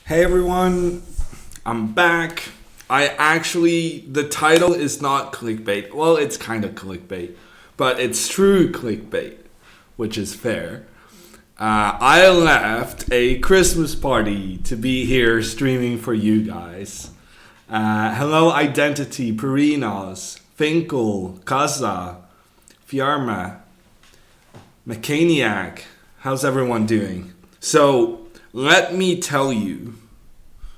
Hey everyone, I'm back. The title is not clickbait. Well, it's kind of clickbait, but it's true clickbait, which is fair. I left a Christmas party to be here streaming for you guys. Hello, Identity, Perinos, Finkel, Kaza, Fiarma, Mechaniac. How's everyone doing? So, let me tell you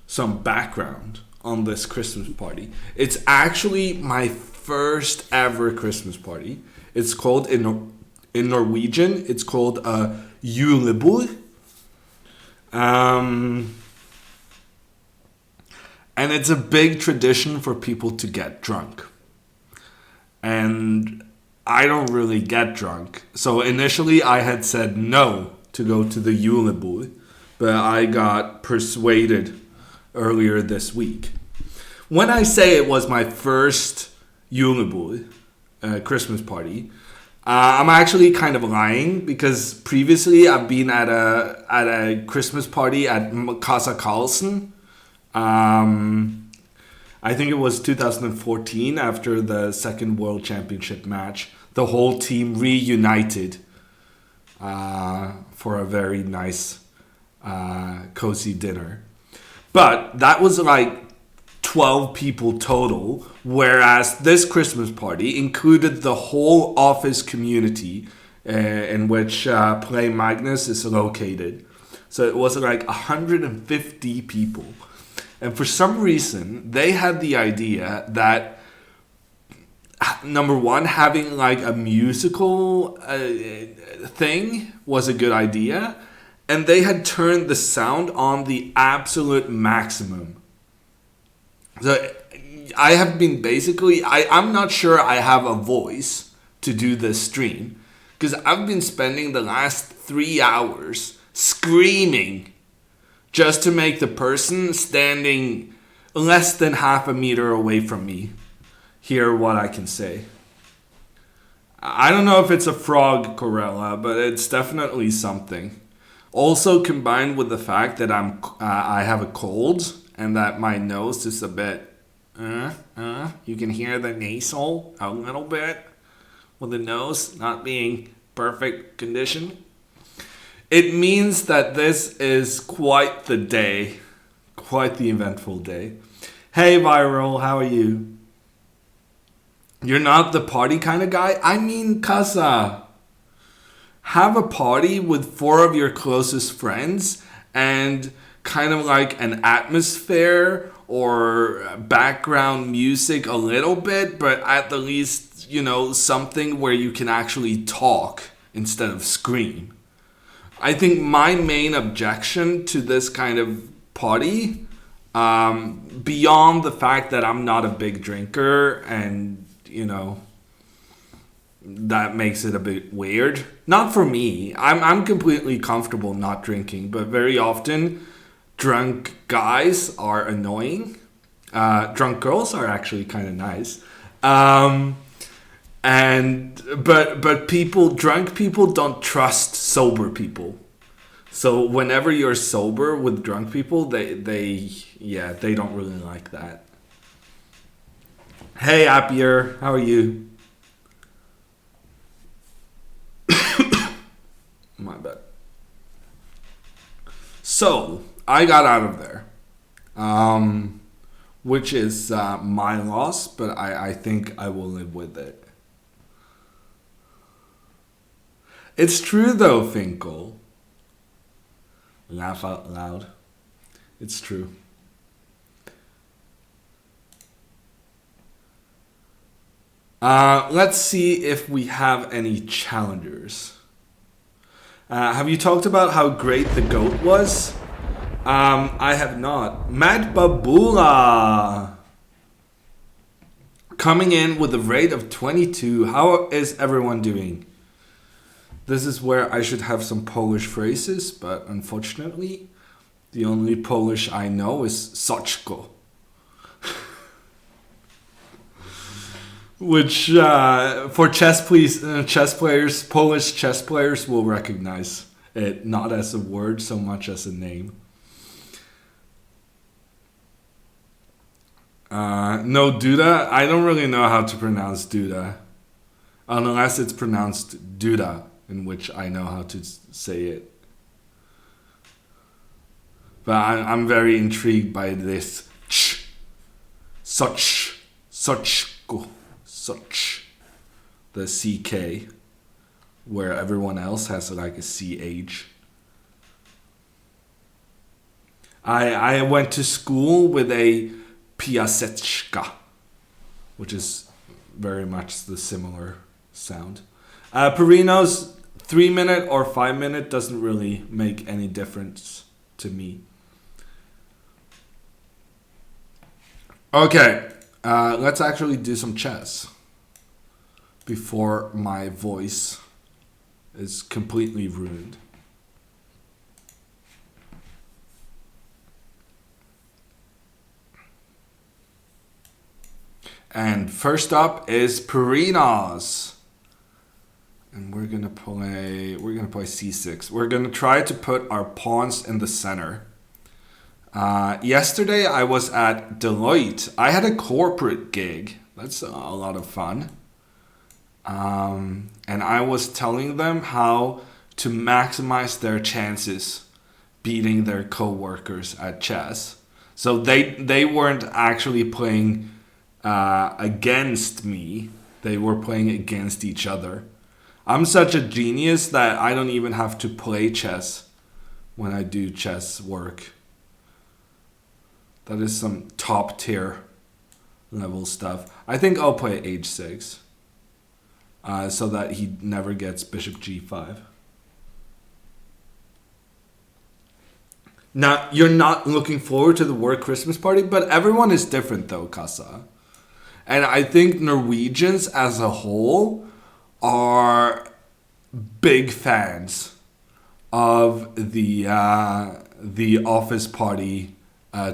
some background on this Christmas party. It's actually my first ever Christmas party. It's called, in Norwegian, it's called a julebord. And it's a big tradition for people to get drunk. And I don't really get drunk. So initially I had said no to go to the julebord, but I got persuaded earlier this week. When I say it was my first julebord, Christmas party, I'm actually kind of lying because previously I've been at a Christmas party at Casa Carlsen. I think it was 2014 after the second World Championship match. The whole team reunited for a very nice, cozy dinner. But that was like 12 people total, whereas this Christmas party included the whole office community in which Play Magnus is located. So it was like 150 people. And for some reason, they had the idea that, number one, having like a musical thing was a good idea. And they had turned the sound on the absolute maximum. So I have been I'm not sure I have a voice to do this stream. Because I've been spending the last 3 hours screaming just to make the person standing less than half a meter away from me hear what I can say. I don't know if it's a frog Corella, but it's definitely something. Also combined with the fact that I have a cold and that my nose is a bit you can hear the nasal a little bit with the nose not being perfect condition. It means that this is quite the day, quite the eventful day. Hey Viral, how are you? You're not the party kind of guy? I mean, Casa. Have a party with 4 of your closest friends and kind of like an atmosphere or background music a little bit, but at the least, something where you can actually talk instead of scream. I think my main objection to this kind of party, beyond the fact that I'm not a big drinker and, that makes it a bit weird. Not for me. I'm completely comfortable not drinking, but very often drunk guys are annoying. Drunk girls are actually kind of nice. But drunk people don't trust sober people. So whenever you're sober with drunk people, they don't really like that. Hey Appier, how are you? My bad. So, I got out of there. Which is my loss, but I think I will live with it. It's true though, Finkel. Laugh out loud. It's true. Let's see if we have any challengers. Have you talked about how great the GOAT was? I have not. Matt Babula coming in with a rate of 22. How is everyone doing? This is where I should have some Polish phrases, but unfortunately, the only Polish I know is soczko. Which, for chess players, Polish chess players will recognize it not as a word so much as a name. No, Duda. I don't really know how to pronounce Duda. Unless it's pronounced Duda, in which I know how to say it. But I'm very intrigued by this such, the CK, where everyone else has like a CH. I went to school with a piaseczka, which is very much the similar sound. Perino's 3 minute or 5 minute doesn't really make any difference to me. Okay, let's actually do some chess before my voice is completely ruined. And first up is Perinos. And we're gonna play c6. We're gonna try to put our pawns in the center. Yesterday I was at Deloitte. I had a corporate gig. That's a lot of fun. And I was telling them how to maximize their chances beating their co-workers at chess. So they weren't actually playing against me. They were playing against each other. I'm such a genius that I don't even have to play chess when I do chess work. That is some top tier level stuff. I think I'll play h6 so that he never gets bishop g5. Now, you're not looking forward to the work Christmas party, but everyone is different though, Kasa. And I think Norwegians as a whole are big fans of the office party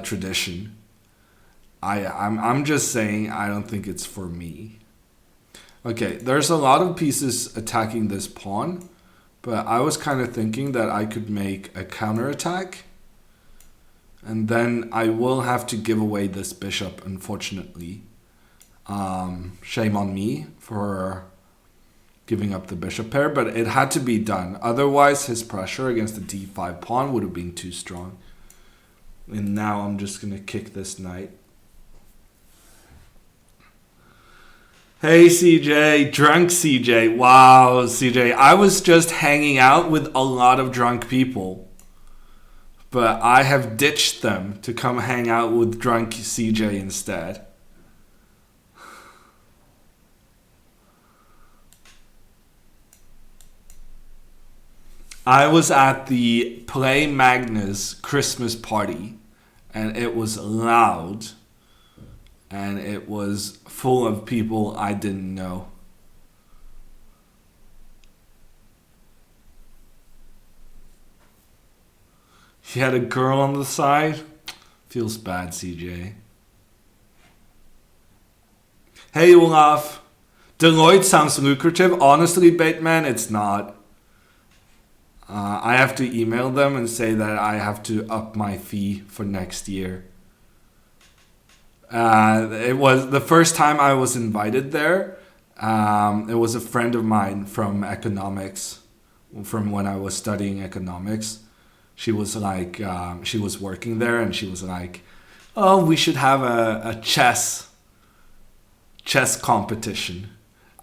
tradition. I'm just saying I don't think it's for me. Okay, there's a lot of pieces attacking this pawn, but I was kind of thinking that I could make a counterattack, and then I will have to give away this bishop, unfortunately. Shame on me for giving up the bishop pair, but it had to be done. Otherwise, his pressure against the d5 pawn would have been too strong. And now I'm just going to kick this knight. Hey CJ, drunk CJ. Wow, CJ. I was just hanging out with a lot of drunk people, but I have ditched them to come hang out with drunk CJ instead. I was at the Play Magnus Christmas party, and it was loud, and it was full of people I didn't know. He had a girl on the side. Feels bad, CJ. Hey, Olaf. Deloitte sounds lucrative. Honestly, Bateman, it's not. I have to email them and say that I have to up my fee for next year. It was the first time I was invited there. It was a friend of mine from economics, from when I was studying economics. She was like, she was working there, and she was like, "Oh, we should have a chess competition.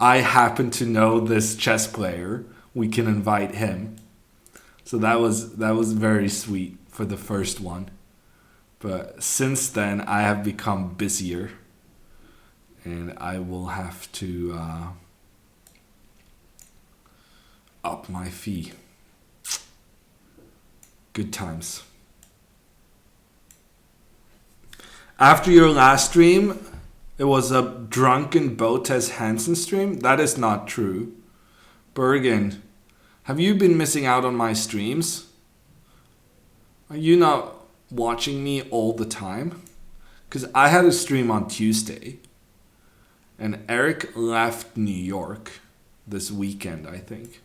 I happen to know this chess player. We can invite him." So that was very sweet for the first one. But since then, I have become busier, and I will have to up my fee. Good times. After your last stream, it was a drunken Botes Hansen stream. That is not true. Bergen, have you been missing out on my streams? Are you not watching me all the time? Because I had a stream on Tuesday, and Eric left New York this weekend, I think.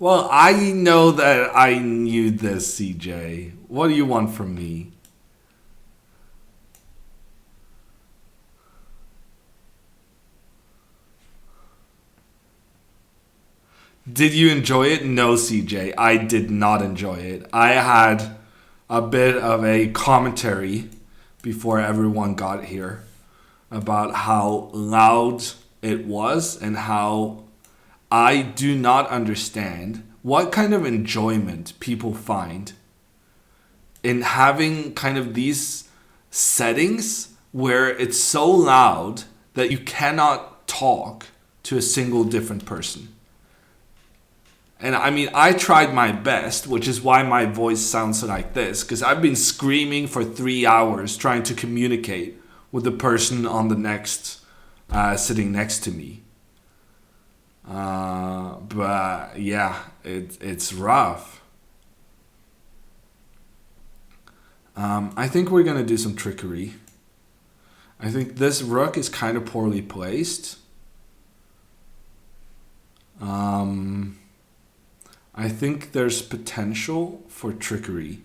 Well, I know that I knew this, CJ. What do you want from me? Did you enjoy it? No, CJ. I did not enjoy it. I had a bit of a commentary before everyone got here about how loud it was and how I do not understand what kind of enjoyment people find in having kind of these settings where it's so loud that you cannot talk to a single different person. And I mean, I tried my best, which is why my voice sounds like this, because I've been screaming for 3 hours trying to communicate with the person on the next, sitting next to me. But yeah, it's rough. I think we're gonna do some trickery. I think this rook is kind of poorly placed. Um, I think there's potential for trickery.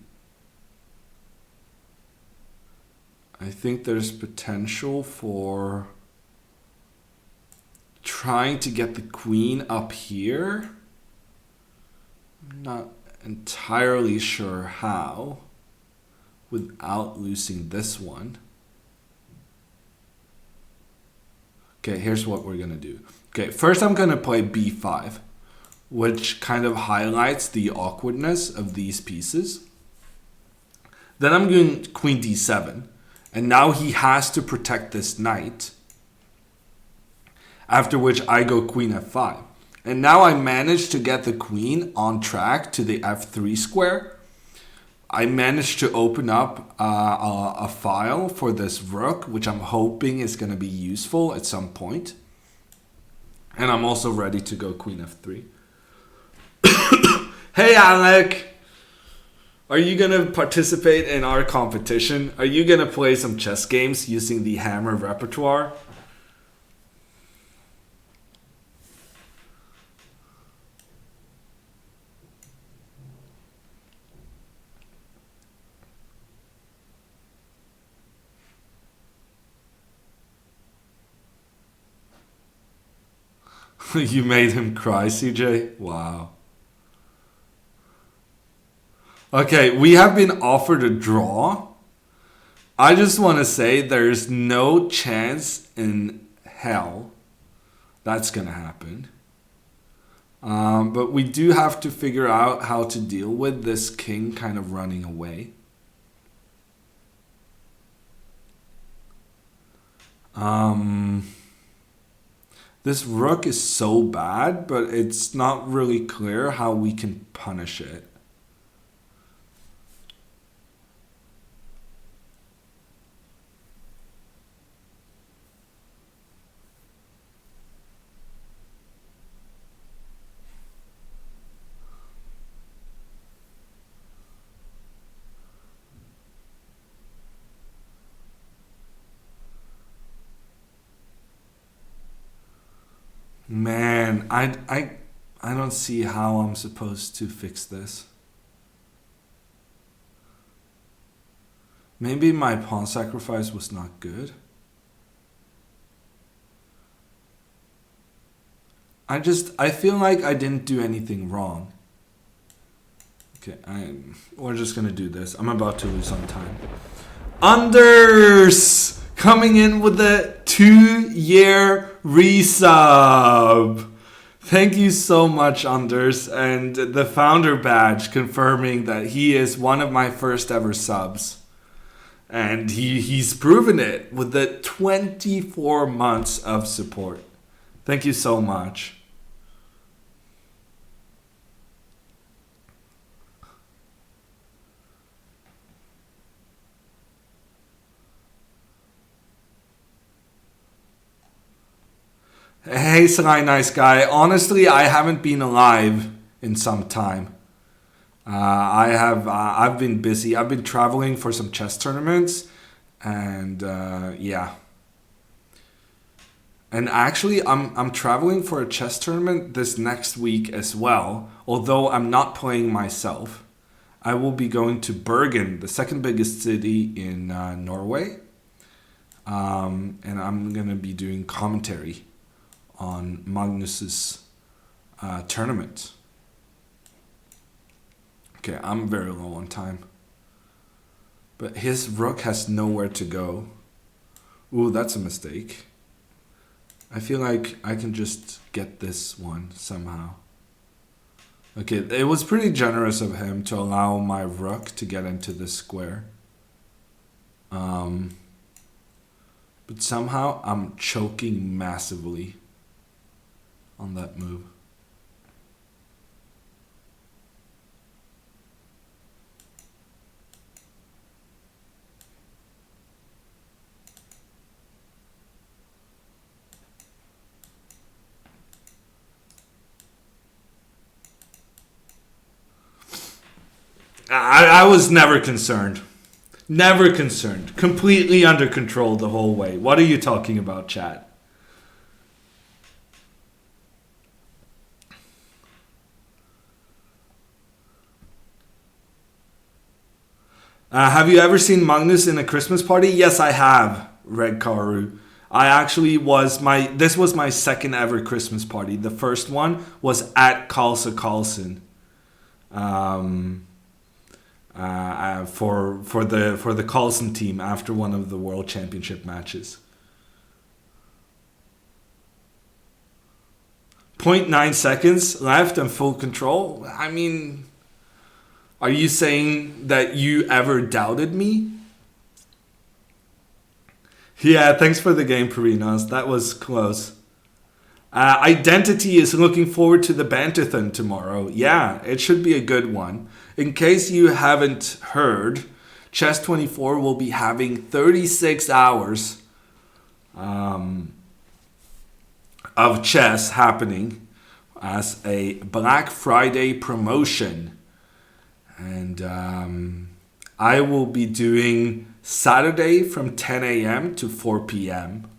I think there's potential for trying to get the queen up here. I'm not entirely sure how without losing this one. Okay, here's what we're gonna do. Okay, first I'm gonna play b5, which kind of highlights the awkwardness of these pieces. Then I'm doing queen d7, and now he has to protect this knight. After which I go queen f5. And now I managed to get the queen on track to the f3 square. I managed to open up a file for this rook, which I'm hoping is going to be useful at some point. And I'm also ready to go queen f3. Hey Alec! Are you going to participate in our competition? Are you going to play some chess games using the Hammer repertoire? You made him cry, CJ? Wow. Okay, we have been offered a draw. I just want to say there's no chance in hell that's going to happen. But we do have to figure out how to deal with this king kind of running away. This rook is so bad, but it's not really clear how we can punish it. Man, I don't see how I'm supposed to fix this. Maybe my pawn sacrifice was not good. I feel like I didn't do anything wrong. Okay, we're just gonna do this. I'm about to lose some time. Anders coming in with the 2-year resub. Thank you so much, Anders, and the founder badge confirming that he is one of my first ever subs. And he's proven it with the 24 months of support. Thank you so much. Hey, Sly Nice Guy. Honestly, I haven't been alive in some time. I've been busy. I've been traveling for some chess tournaments, and yeah. And actually, I'm traveling for a chess tournament this next week as well, Although I'm not playing myself, I will be going to Bergen, the second biggest city in Norway. And I'm going to be doing commentary on Magnus's tournament. Okay, I'm very low on time. But his rook has nowhere to go. Ooh, that's a mistake. I feel like I can just get this one somehow. Okay, it was pretty generous of him to allow my rook to get into this square. But somehow I'm choking massively on that move. I was never concerned. Never concerned. Completely under control the whole way. What are you talking about, chat? Have you ever seen Magnus in a Christmas party? Yes, I have, Red Karu. This was my second ever Christmas party. The first one was at Carlsen. For the Carlsen team after one of the World Championship matches. 0.9 seconds left and full control. I mean, are you saying that you ever doubted me? Yeah, thanks for the game, Perinos. That was close. Identity is looking forward to the banter-thon tomorrow. Yeah, it should be a good one. In case you haven't heard, Chess24 will be having 36 hours of chess happening as a Black Friday promotion. And I will be doing Saturday from 10 a.m. to 4 p.m.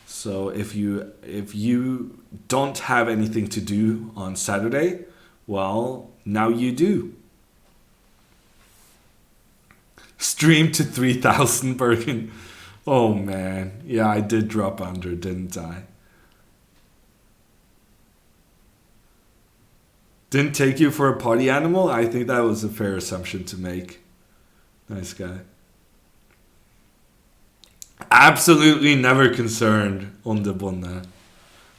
So if you don't have anything to do on Saturday, well, now you do. Stream to 3,000 Bergen. Oh man. Yeah, I did drop under, didn't I? Didn't take you for a party animal? I think that was a fair assumption to make. Nice guy. Absolutely never concerned, Underbonde.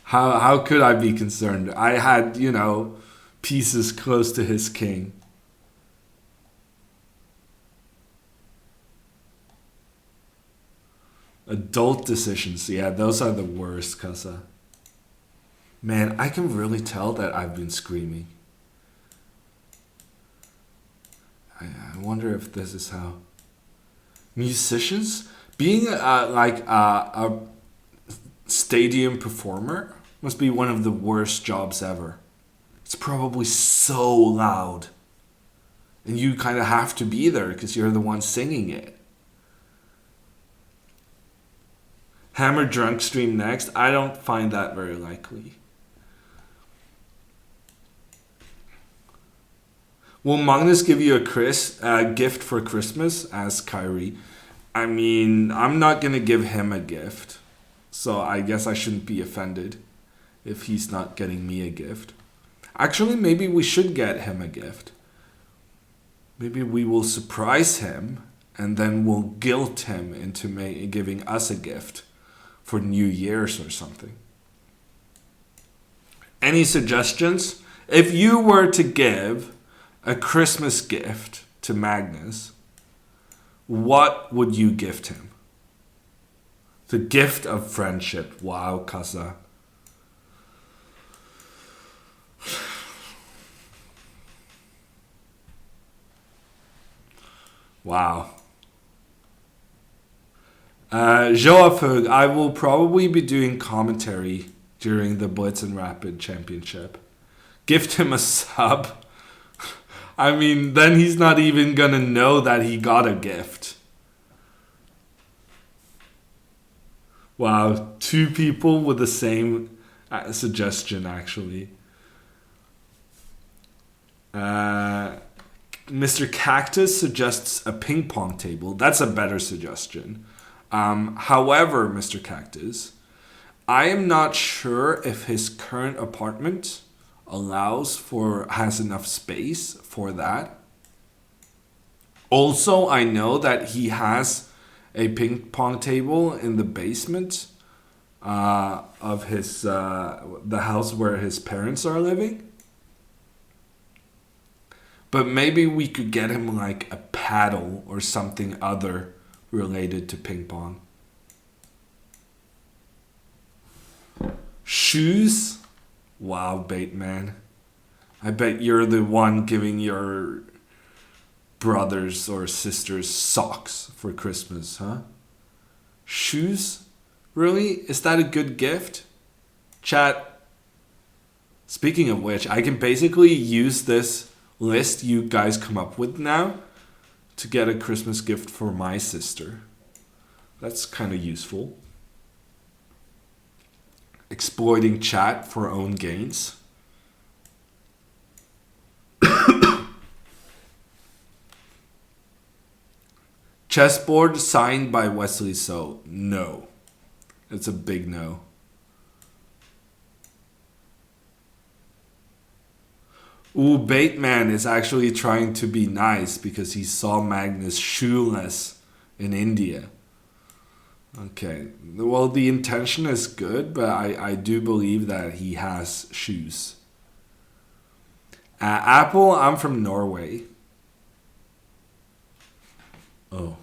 How could I be concerned? I had, pieces close to his king. Adult decisions. Yeah, those are the worst, Kasa. Man, I can really tell that I've been screaming. I wonder if this is how... Musicians? Being a stadium performer must be one of the worst jobs ever. It's probably so loud. And you kind of have to be there because you're the one singing it. Hammer drunk stream next? I don't find that very likely. Will Magnus give you a gift for Christmas? Asked Kyrie. I mean, I'm not going to give him a gift. So I guess I shouldn't be offended if he's not getting me a gift. Actually, maybe we should get him a gift. Maybe we will surprise him and then we'll guilt him into giving us a gift for New Year's or something. Any suggestions? If you were to give a Christmas gift to Magnus, what would you gift him? The gift of friendship. Wow, Kasa. Wow. Joafug, I will probably be doing commentary during the Blitz and Rapid Championship. Gift him a sub. I mean, then he's not even gonna know that he got a gift. Wow, 2 people with the same suggestion, actually. Uh, Mr. Cactus suggests a ping pong table. That's a better suggestion. However, Mr. Cactus, I am not sure if his current apartment has enough space for that. Also, I know that he has a ping pong table in the basement of the house where his parents are living. But maybe we could get him like a paddle or something other related to ping pong. Shoes? Wow, Bateman. I bet you're the one giving your brothers or sisters socks for Christmas, huh? Shoes? Really? Is that a good gift? Chat. Speaking of which, I can basically use this list you guys come up with now to get a Christmas gift for my sister. That's kind of useful. Exploiting chat for own gains. Chessboard signed by Wesley So. No. It's a big no. Ooh, Bateman is actually trying to be nice because he saw Magnus shoeless in India. Okay. Well, the intention is good, but I do believe that he has shoes. Apple, I'm from Norway. Oh.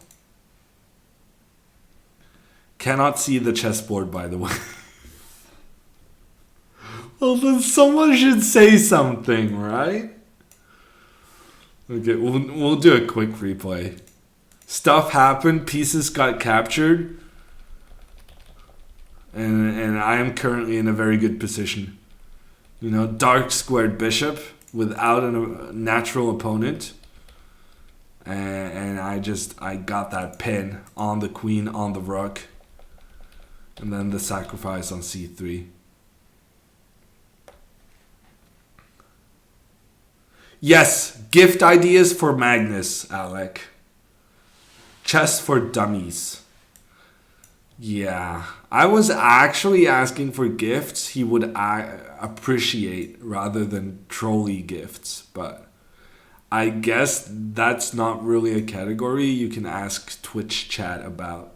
Cannot see the chessboard, by the way. Well, then someone should say something, right? Okay, we'll do a quick replay. Stuff happened, pieces got captured, and I am currently in a very good position. You know, dark squared bishop without a natural opponent. And I got that pin on the queen, on the rook. And then the sacrifice on c3. Yes, gift ideas for Magnus, Alec. Chess for dummies. Yeah, I was actually asking for gifts he would appreciate rather than trolley gifts, but I guess that's not really a category you can ask Twitch chat about.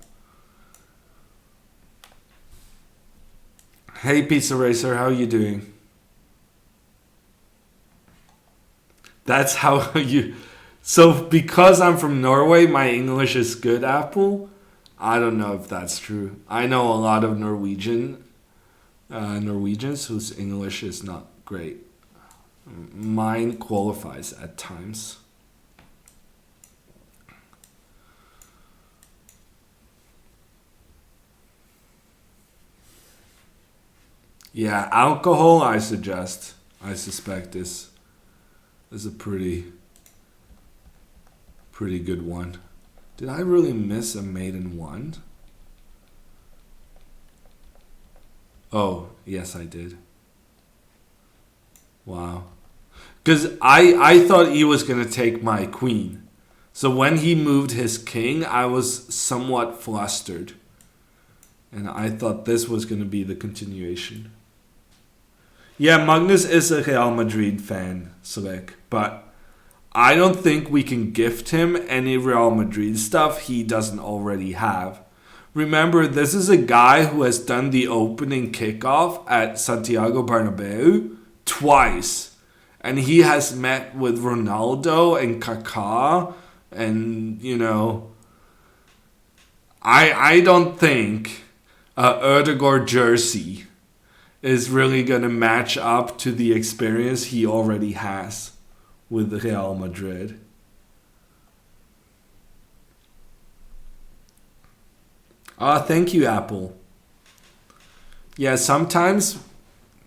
Hey Pizza Racer, how are you doing? That's how you... So because I'm from Norway, my English is good, Apple? I don't know if that's true. I know a lot of Norwegians whose English is not great. Mine qualifies at times. Yeah, alcohol I suspect is a pretty good one. Did I really miss a maiden one? Oh, yes I did. Wow. Because I thought he was going to take my queen. So when he moved his king, I was somewhat flustered. And I thought this was going to be the continuation. Yeah, Magnus is a Real Madrid fan, Selek. But I don't think we can gift him any Real Madrid stuff he doesn't already have. Remember, this is a guy who has done the opening kickoff at Santiago Bernabeu twice. And he has met with Ronaldo and Kaká. And, you know, I don't think Ødegaard jersey is really going to match up to the experience he already has with Real Madrid. Thank you, Apple. Yeah, sometimes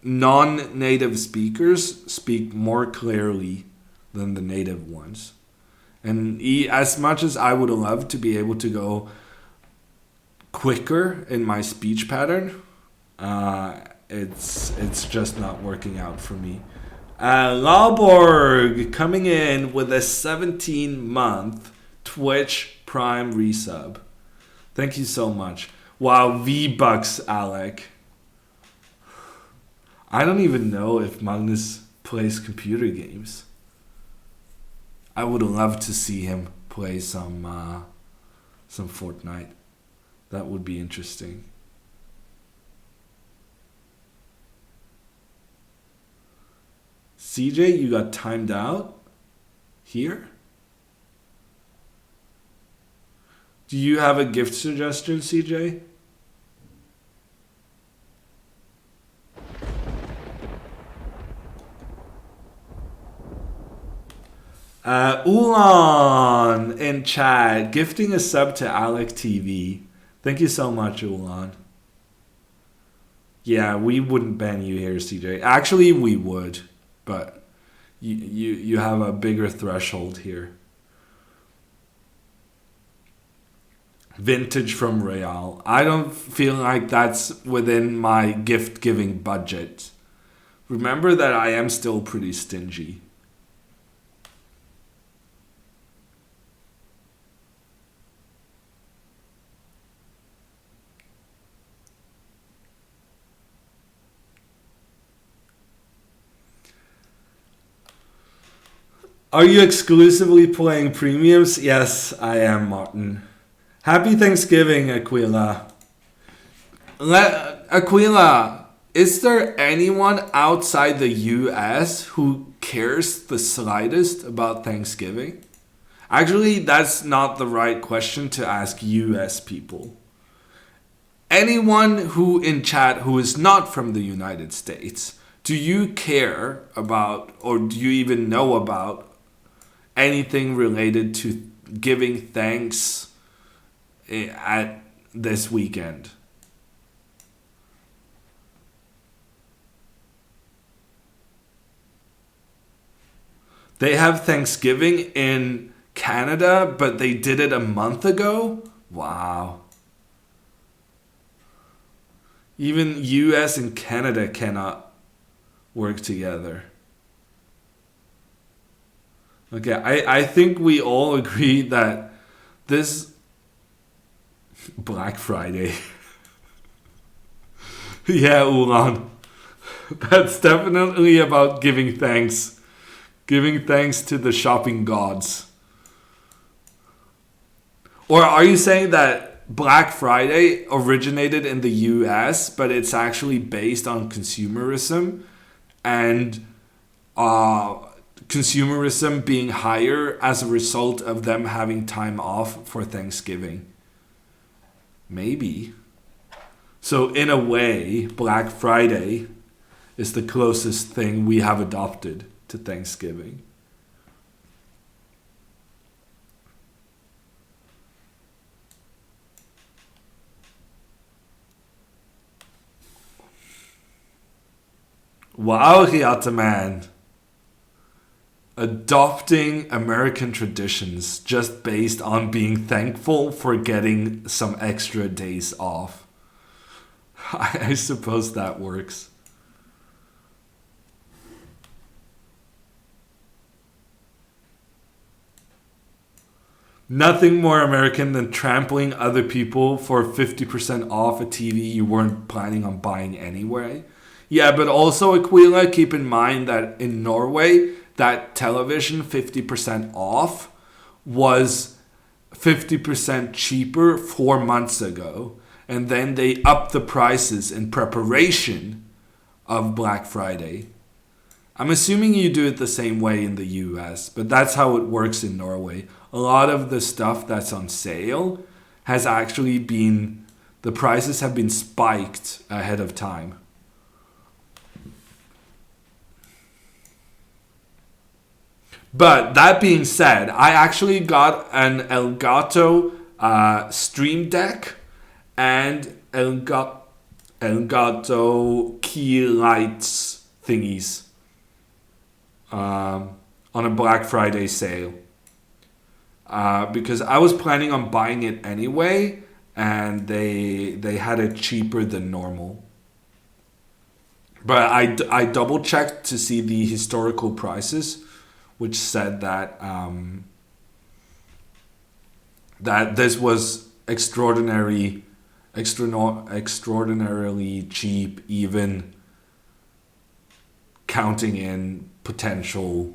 non-native speakers speak more clearly than the native ones. And as much as I would love to be able to go quicker in my speech pattern, it's just not working out for me. Lauborg coming in with a 17-month Twitch Prime resub. Thank you so much. Wow, V-Bucks, Alec. I don't even know if Magnus plays computer games. I would love to see him play some Fortnite. That would be interesting. CJ, you got timed out here? Do you have a gift suggestion, CJ? Ulan in chat, gifting a sub to Alec TV. Thank you so much, Ulan. Yeah, we wouldn't ban you here, CJ. Actually, we would, but you have a bigger threshold here. Vintage from Real. I don't feel like that's within my gift-giving budget. Remember that I am still pretty stingy. Are you exclusively playing premiums? Yes, I am, Martin. Happy Thanksgiving, Aquila. Aquila, is there anyone outside the US who cares the slightest about Thanksgiving? Actually, that's not the right question to ask US people. Anyone who in chat who is not from the United States, do you care about or do you even know about anything related to giving thanks at this weekend? They have Thanksgiving in Canada, but they did it a month ago? Wow. Even US and Canada cannot work together. Okay, I think we all agree that this Black Friday. Yeah, Ulan. That's definitely about giving thanks. Giving thanks to the shopping gods. Or are you saying that Black Friday originated in the US, but it's actually based on consumerism and consumerism being higher as a result of them having time off for Thanksgiving? Maybe. So in a way, Black Friday is the closest thing we have adopted to Thanksgiving. Wow, Hiata man. Adopting American traditions just based on being thankful for getting some extra days off. I suppose that works. Nothing more American than trampling other people for 50% off a TV you weren't planning on buying anyway. Yeah, but also, Aquila, keep in mind that in Norway, that television 50% off was 50% cheaper 4 months ago. And then they upped the prices in preparation of Black Friday. I'm assuming you do it the same way in the US, but that's how it works in Norway. A lot of the stuff that's on sale has actually been, the prices have been spiked ahead of time. But that being said, I actually got an Elgato Stream Deck and Elgato key lights thingies on a Black Friday sale. Because I was planning on buying it anyway, and they had it cheaper than normal. But I double checked to see the historical prices, which said that that this was extraordinarily cheap, even counting in potential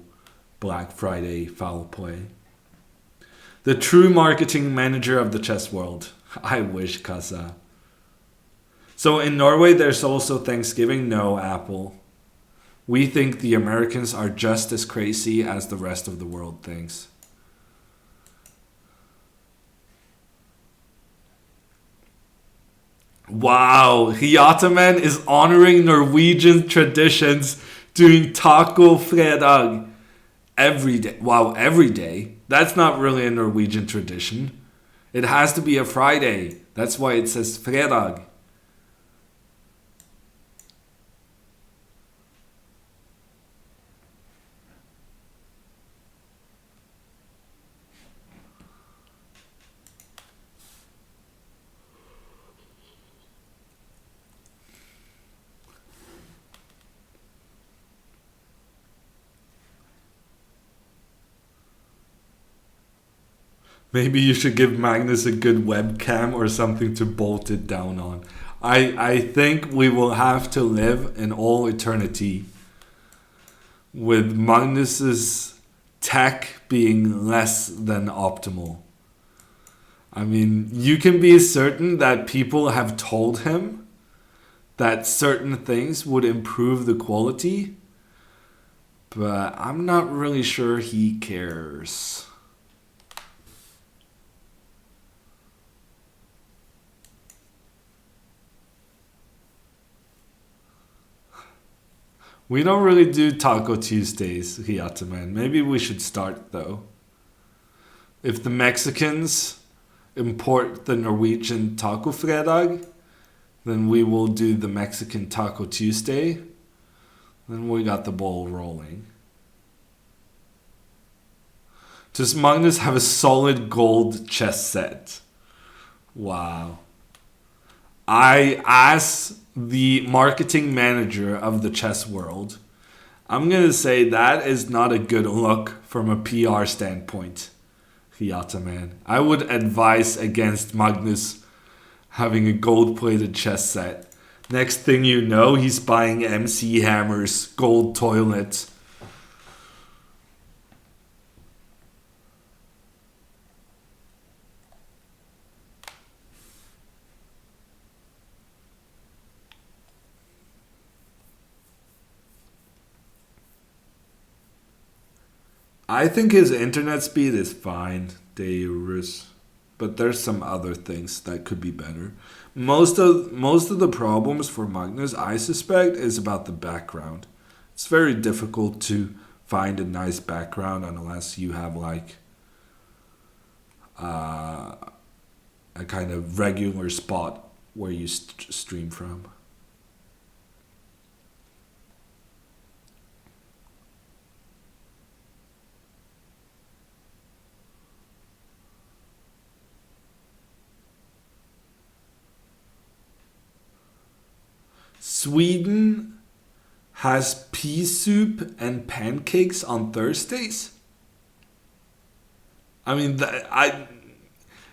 Black Friday foul play. The true marketing manager of the chess world. I wish, Kasa. So in Norway, there's also Thanksgiving. No, Apple. We think the Americans are just as crazy as the rest of the world thinks. Wow, Hiatamen is honoring Norwegian traditions doing taco fredag every day. Wow, every day? That's not really a Norwegian tradition. It has to be a Friday. That's why it says fredag. Maybe you should give Magnus a good webcam or something to bolt it down on. I think we will have to live in all eternity with Magnus's tech being less than optimal. I mean, you can be certain that people have told him that certain things would improve the quality, but I'm not really sure he cares. We don't really do Taco Tuesdays, Hiataman. Maybe we should start though. If the Mexicans import the Norwegian Taco Fredag, then we will do the Mexican Taco Tuesday. Then we got the ball rolling. Does Magnus have a solid gold chess set? Wow. As the marketing manager of the chess world, I'm going to say that is not a good look from a PR standpoint. Hiata man. I would advise against Magnus having a gold-plated chess set. Next thing you know, he's buying MC Hammer's gold toilet. I think his internet speed is fine, Deurus, but there's some other things that could be better. Most of the problems for Magnus, I suspect, is about the background. It's very difficult to find a nice background unless you have like a kind of regular spot where you stream from. Sweden has pea soup and pancakes on Thursdays. I mean,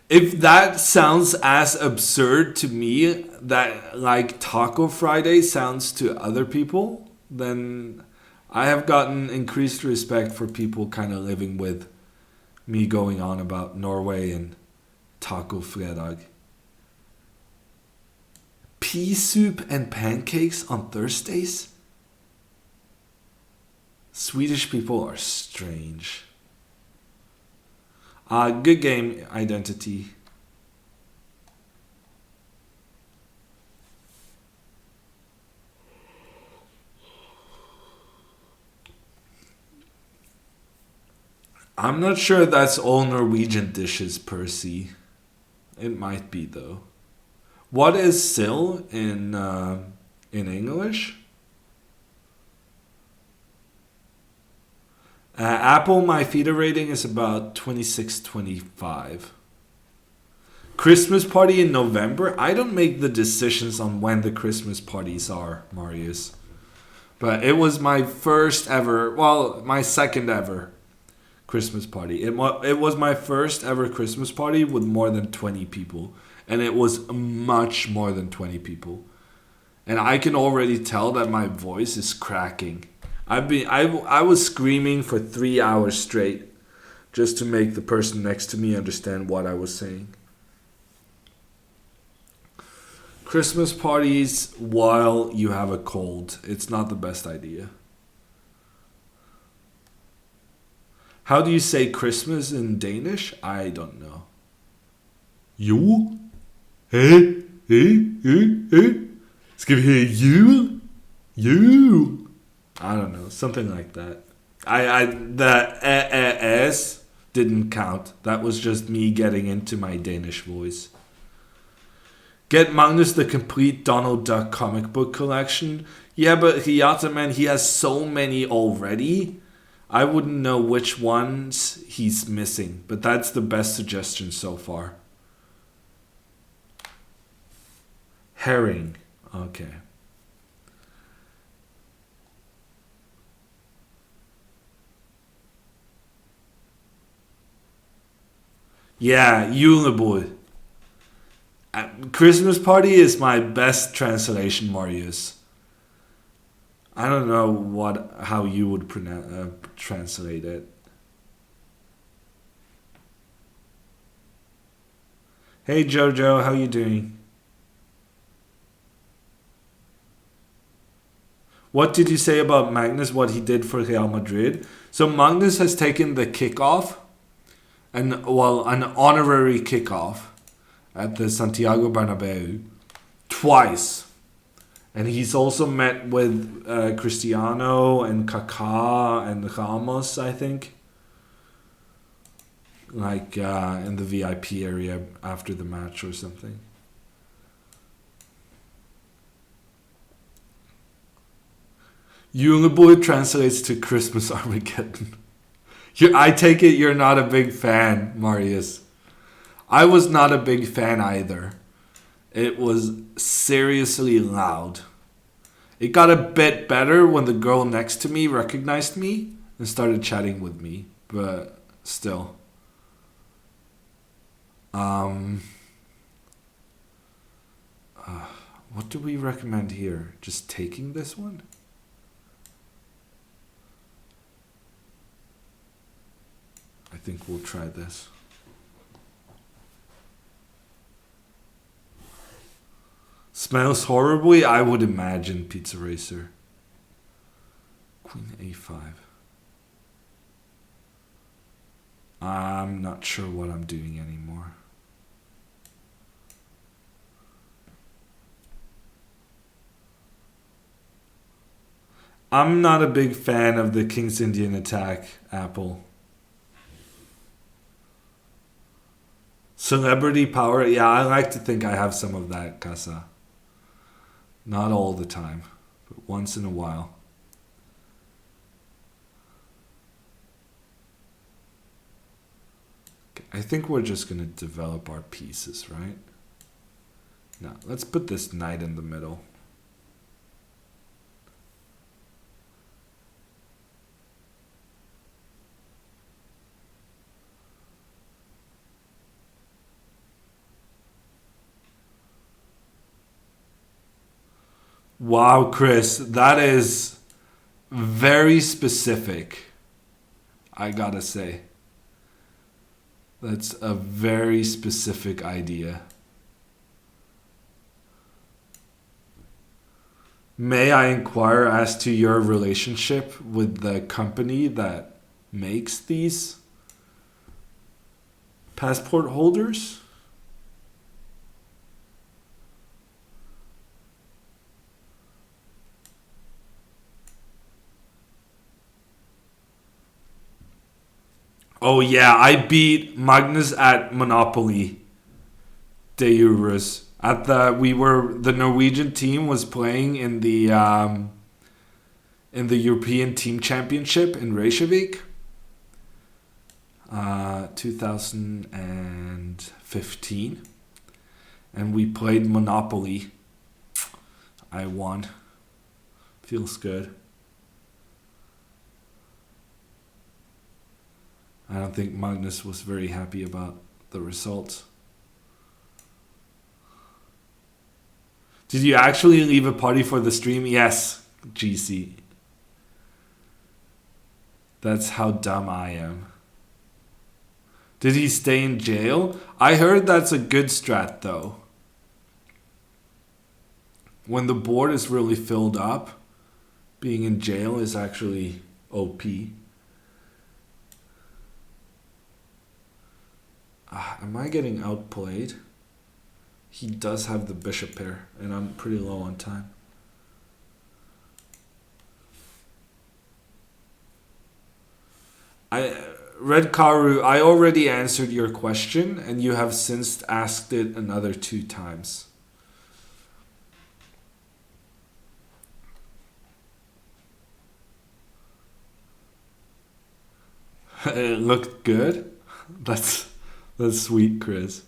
if that sounds as absurd to me that like Taco Friday sounds to other people, then I have gotten increased respect for people kind of living with me going on about Norway and Taco Fredag. Pea soup and pancakes on Thursdays? Swedish people are strange. Good game, Identity. I'm not sure that's all Norwegian dishes, Percy. It might be, though. What is sill in English? Apple, my feeder rating is about 26-25. Christmas party in November? I don't make the decisions on when the Christmas parties are, Marius. But it was my first ever, well, my second ever Christmas party. It was my first ever Christmas party with more than 20 people. And it was much more than 20 people. And I can already tell that my voice is cracking. I was screaming for 3 hours straight just to make the person next to me understand what I was saying. Christmas parties while you have a cold. It's not the best idea. How do you say Christmas in Danish? I don't know. Jul? Hey, hey, hey, hey. Skal vi have jul? Jul. I don't know, something like that. The s didn't count. That was just me getting into my Danish voice. Get Magnus the complete Donald Duck comic book collection. Yeah, but Hiyata, man, he has so many already. I wouldn't know which ones he's missing, but that's the best suggestion so far. Herring. Okay. Yeah, julebord. Christmas party is my best translation, Marius. I don't know how you would translate it. Hey Jojo, how you doing? What did you say about Magnus, what he did for Real Madrid? So Magnus has taken the kickoff, an honorary kickoff at the Santiago Bernabeu twice. And he's also met with Cristiano and Kaká and Ramos, I think. Like in the VIP area after the match or something. Julebord translates to Christmas Armageddon. I take it you're not a big fan, Marius. I was not a big fan either. It was seriously loud. It got a bit better when the girl next to me recognized me and started chatting with me, but still. What do we recommend here? Just taking this one? I think we'll try this. Smells horribly, I would imagine, Pizza Racer. Queen A5. I'm not sure what I'm doing anymore. I'm not a big fan of the King's Indian Attack apple. Celebrity power, yeah, I like to think I have some of that, Casa. Not all the time, but once in a while. Okay, I think we're just going to develop our pieces, right? Now, let's put this knight in the middle. Wow, Chris, that is very specific, I gotta say. That's a very specific idea. May I inquire as to your relationship with the company that makes these passport holders? Oh yeah, I beat Magnus at Monopoly de Euros. The Norwegian team was playing in the European Team Championship in Reykjavik, 2015, and we played Monopoly. I won. Feels good. I don't think Magnus was very happy about the result. Did you actually leave a party for the stream? Yes, GC. That's how dumb I am. Did he stay in jail? I heard that's a good strat though. When the board is really filled up, being in jail is actually OP. Am I getting outplayed? He does have the bishop pair, and I'm pretty low on time. Red Karu, I already answered your question, and you have since asked it another 2 times. It looked good. That's sweet, Chris.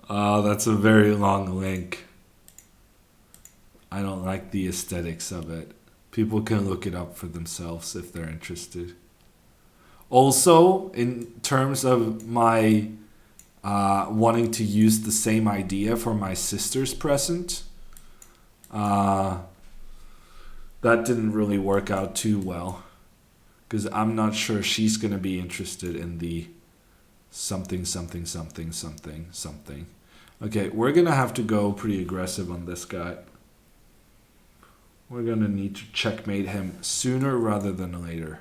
Oh, that's a very long link. I don't like the aesthetics of it. People can look it up for themselves if they're interested. Also, in terms of my wanting to use the same idea for my sister's present, that didn't really work out too well. Because I'm not sure she's going to be interested in the something. Okay, we're going to have to go pretty aggressive on this guy. We're going to need to checkmate him sooner rather than later.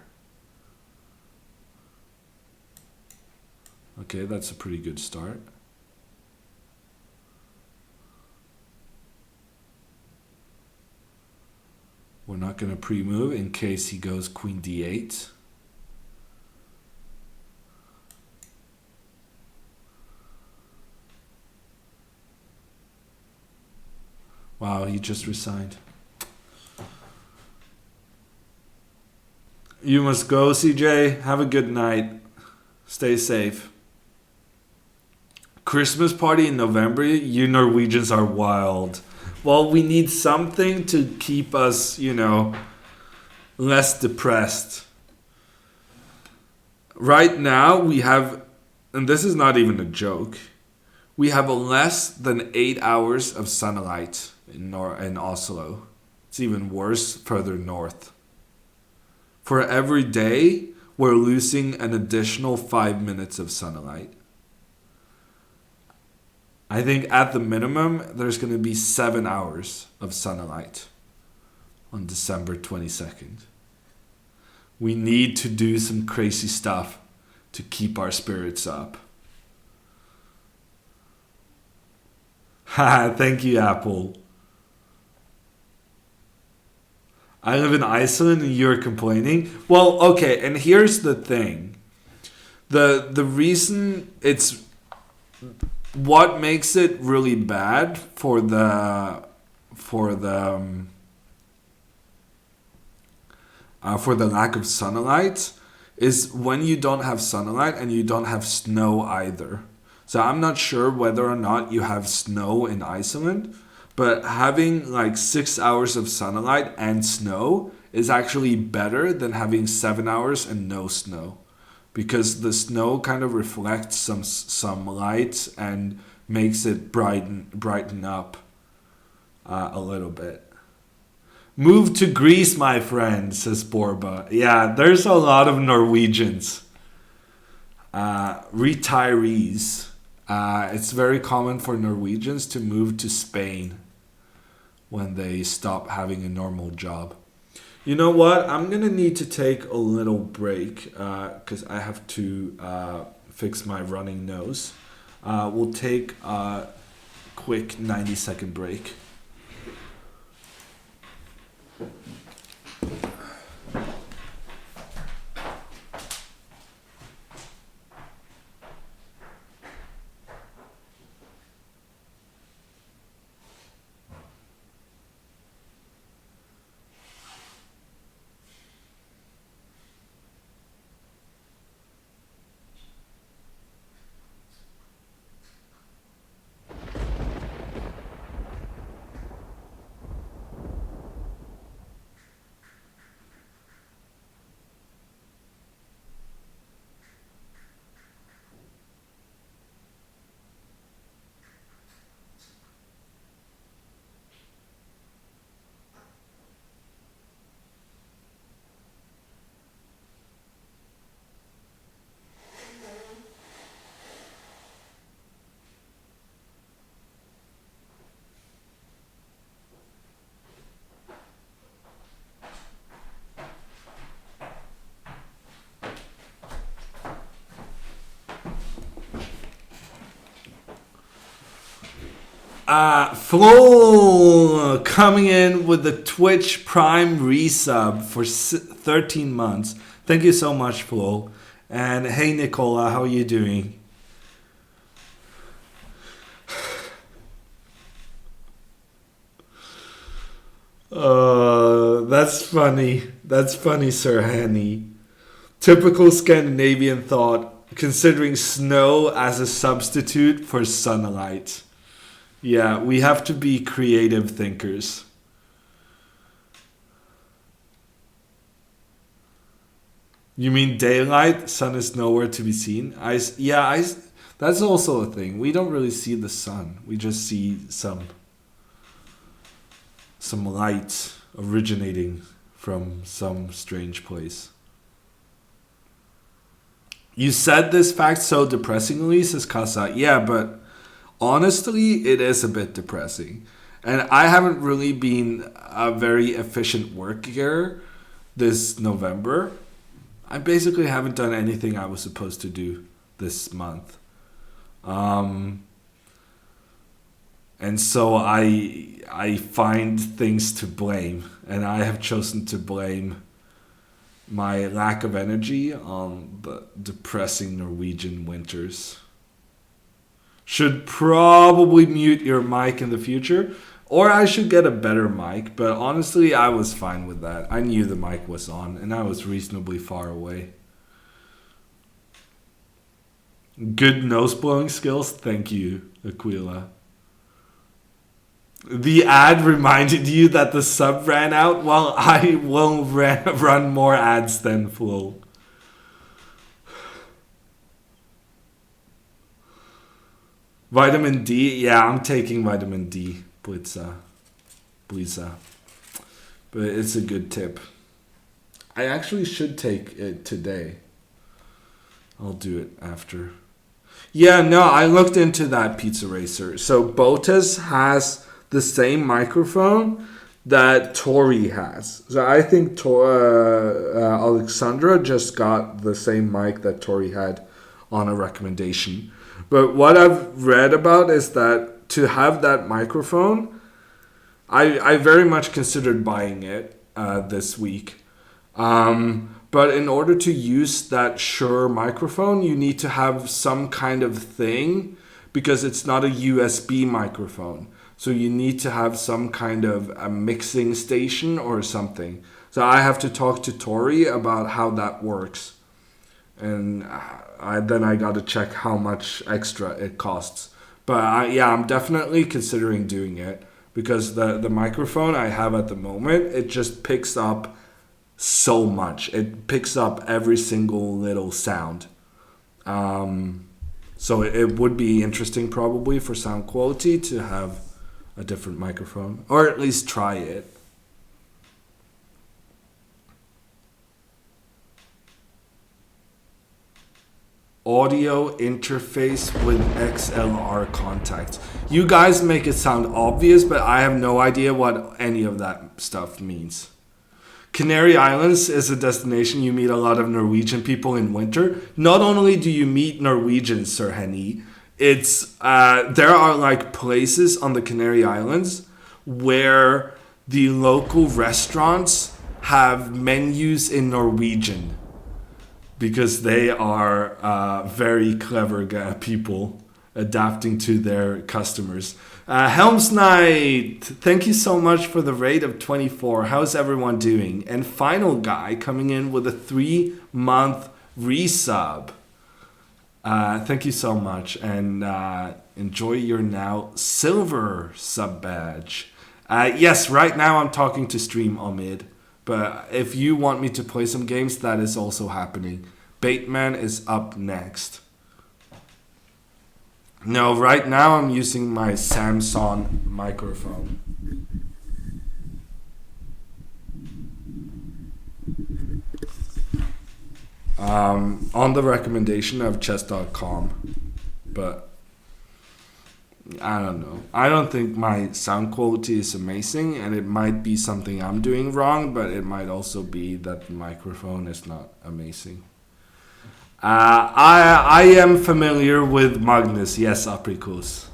Okay, that's a pretty good start. We're not going to pre-move in case he goes queen d8. Wow, he just resigned. You must go, CJ. Have a good night. Stay safe. Christmas party in November? You Norwegians are wild. Well, we need something to keep us, less depressed. Right now, we have, and this is not even a joke, we have less than 8 hours of sunlight in Oslo. It's even worse further north. For every day, we're losing an additional 5 minutes of sunlight. I think at the minimum, there's going to be 7 hours of sunlight on December 22nd. We need to do some crazy stuff to keep our spirits up. Haha, thank you, Apple. I live in Iceland and you're complaining? Well, okay, and here's the thing. The reason it's... What makes it really bad for the lack of sunlight is when you don't have sunlight and you don't have snow either. So I'm not sure whether or not you have snow in Iceland, but having like 6 hours of sunlight and snow is actually better than having 7 hours and no snow. Because the snow kind of reflects some light and makes it brighten up a little bit. Move to Greece, my friend, says Borba. Yeah, there's a lot of Norwegians. Retirees. It's very common for Norwegians to move to Spain when they stop having a normal job. You know what? I'm going to need to take a little break because I have to fix my running nose. We'll take a quick 90-second break. Flo coming in with the Twitch Prime resub for 13 months. Thank you so much, Flo. And hey, Nicola, how are you doing? That's funny. That's funny, Sir Henny. Typical Scandinavian thought, considering snow as a substitute for sunlight. Yeah, we have to be creative thinkers. You mean daylight? Sun is nowhere to be seen. That's also a thing. We don't really see the sun. We just see some light originating from some strange place. You said this fact so depressingly, says Casa. Yeah, but honestly, it is a bit depressing. And I haven't really been a very efficient worker this November. I basically haven't done anything I was supposed to do this month. And so I find things to blame. And I have chosen to blame my lack of energy on the depressing Norwegian winters. Should probably mute your mic in the future, or I should get a better mic, but honestly I was fine with that. I knew the mic was on and I was reasonably far away. Good nose blowing skills, thank you, Aquila. The ad reminded you that the sub ran out? Well, I will run more ads than Flo. Vitamin D? Yeah, I'm taking vitamin D. Blitza. But it's a good tip. I actually should take it today. I'll do it after. Yeah, no, I looked into that Pizza Racer. So Botas has the same microphone that Tori has. So I think Alexandra just got the same mic that Tori had on a recommendation. But what I've read about is that to have that microphone, I very much considered buying it this week. But in order to use that Shure microphone, you need to have some kind of thing because it's not a USB microphone. So you need to have some kind of a mixing station or something. So I have to talk to Tori about how that works. And then I got to check how much extra it costs. But I'm definitely considering doing it because the microphone I have at the moment, it just picks up so much. It picks up every single little sound. So it would be interesting probably for sound quality to have a different microphone, or at least try it. Audio interface with XLR contacts. You guys make it sound obvious, but I have no idea what any of that stuff means. Canary Islands is a destination you meet a lot of Norwegian people in winter. Not only do you meet Norwegians, Sir Henny, it's there are like places on the Canary Islands where the local restaurants have menus in Norwegian because they are very clever people adapting to their customers. Helms Knight, thank you so much for the rate of 24. How's everyone doing? And Final Guy coming in with a 3-month resub. Thank you so much, and enjoy your now silver sub badge. Yes, right now I'm talking to Stream Omid, but if you want me to play some games, that is also happening. Bateman is up next. No, right now I'm using my Samsung microphone. On the recommendation of chess.com, but I don't know. I don't think my sound quality is amazing, and it might be something I'm doing wrong, but it might also be that the microphone is not amazing. I am familiar with Magnus, yes, Apricus.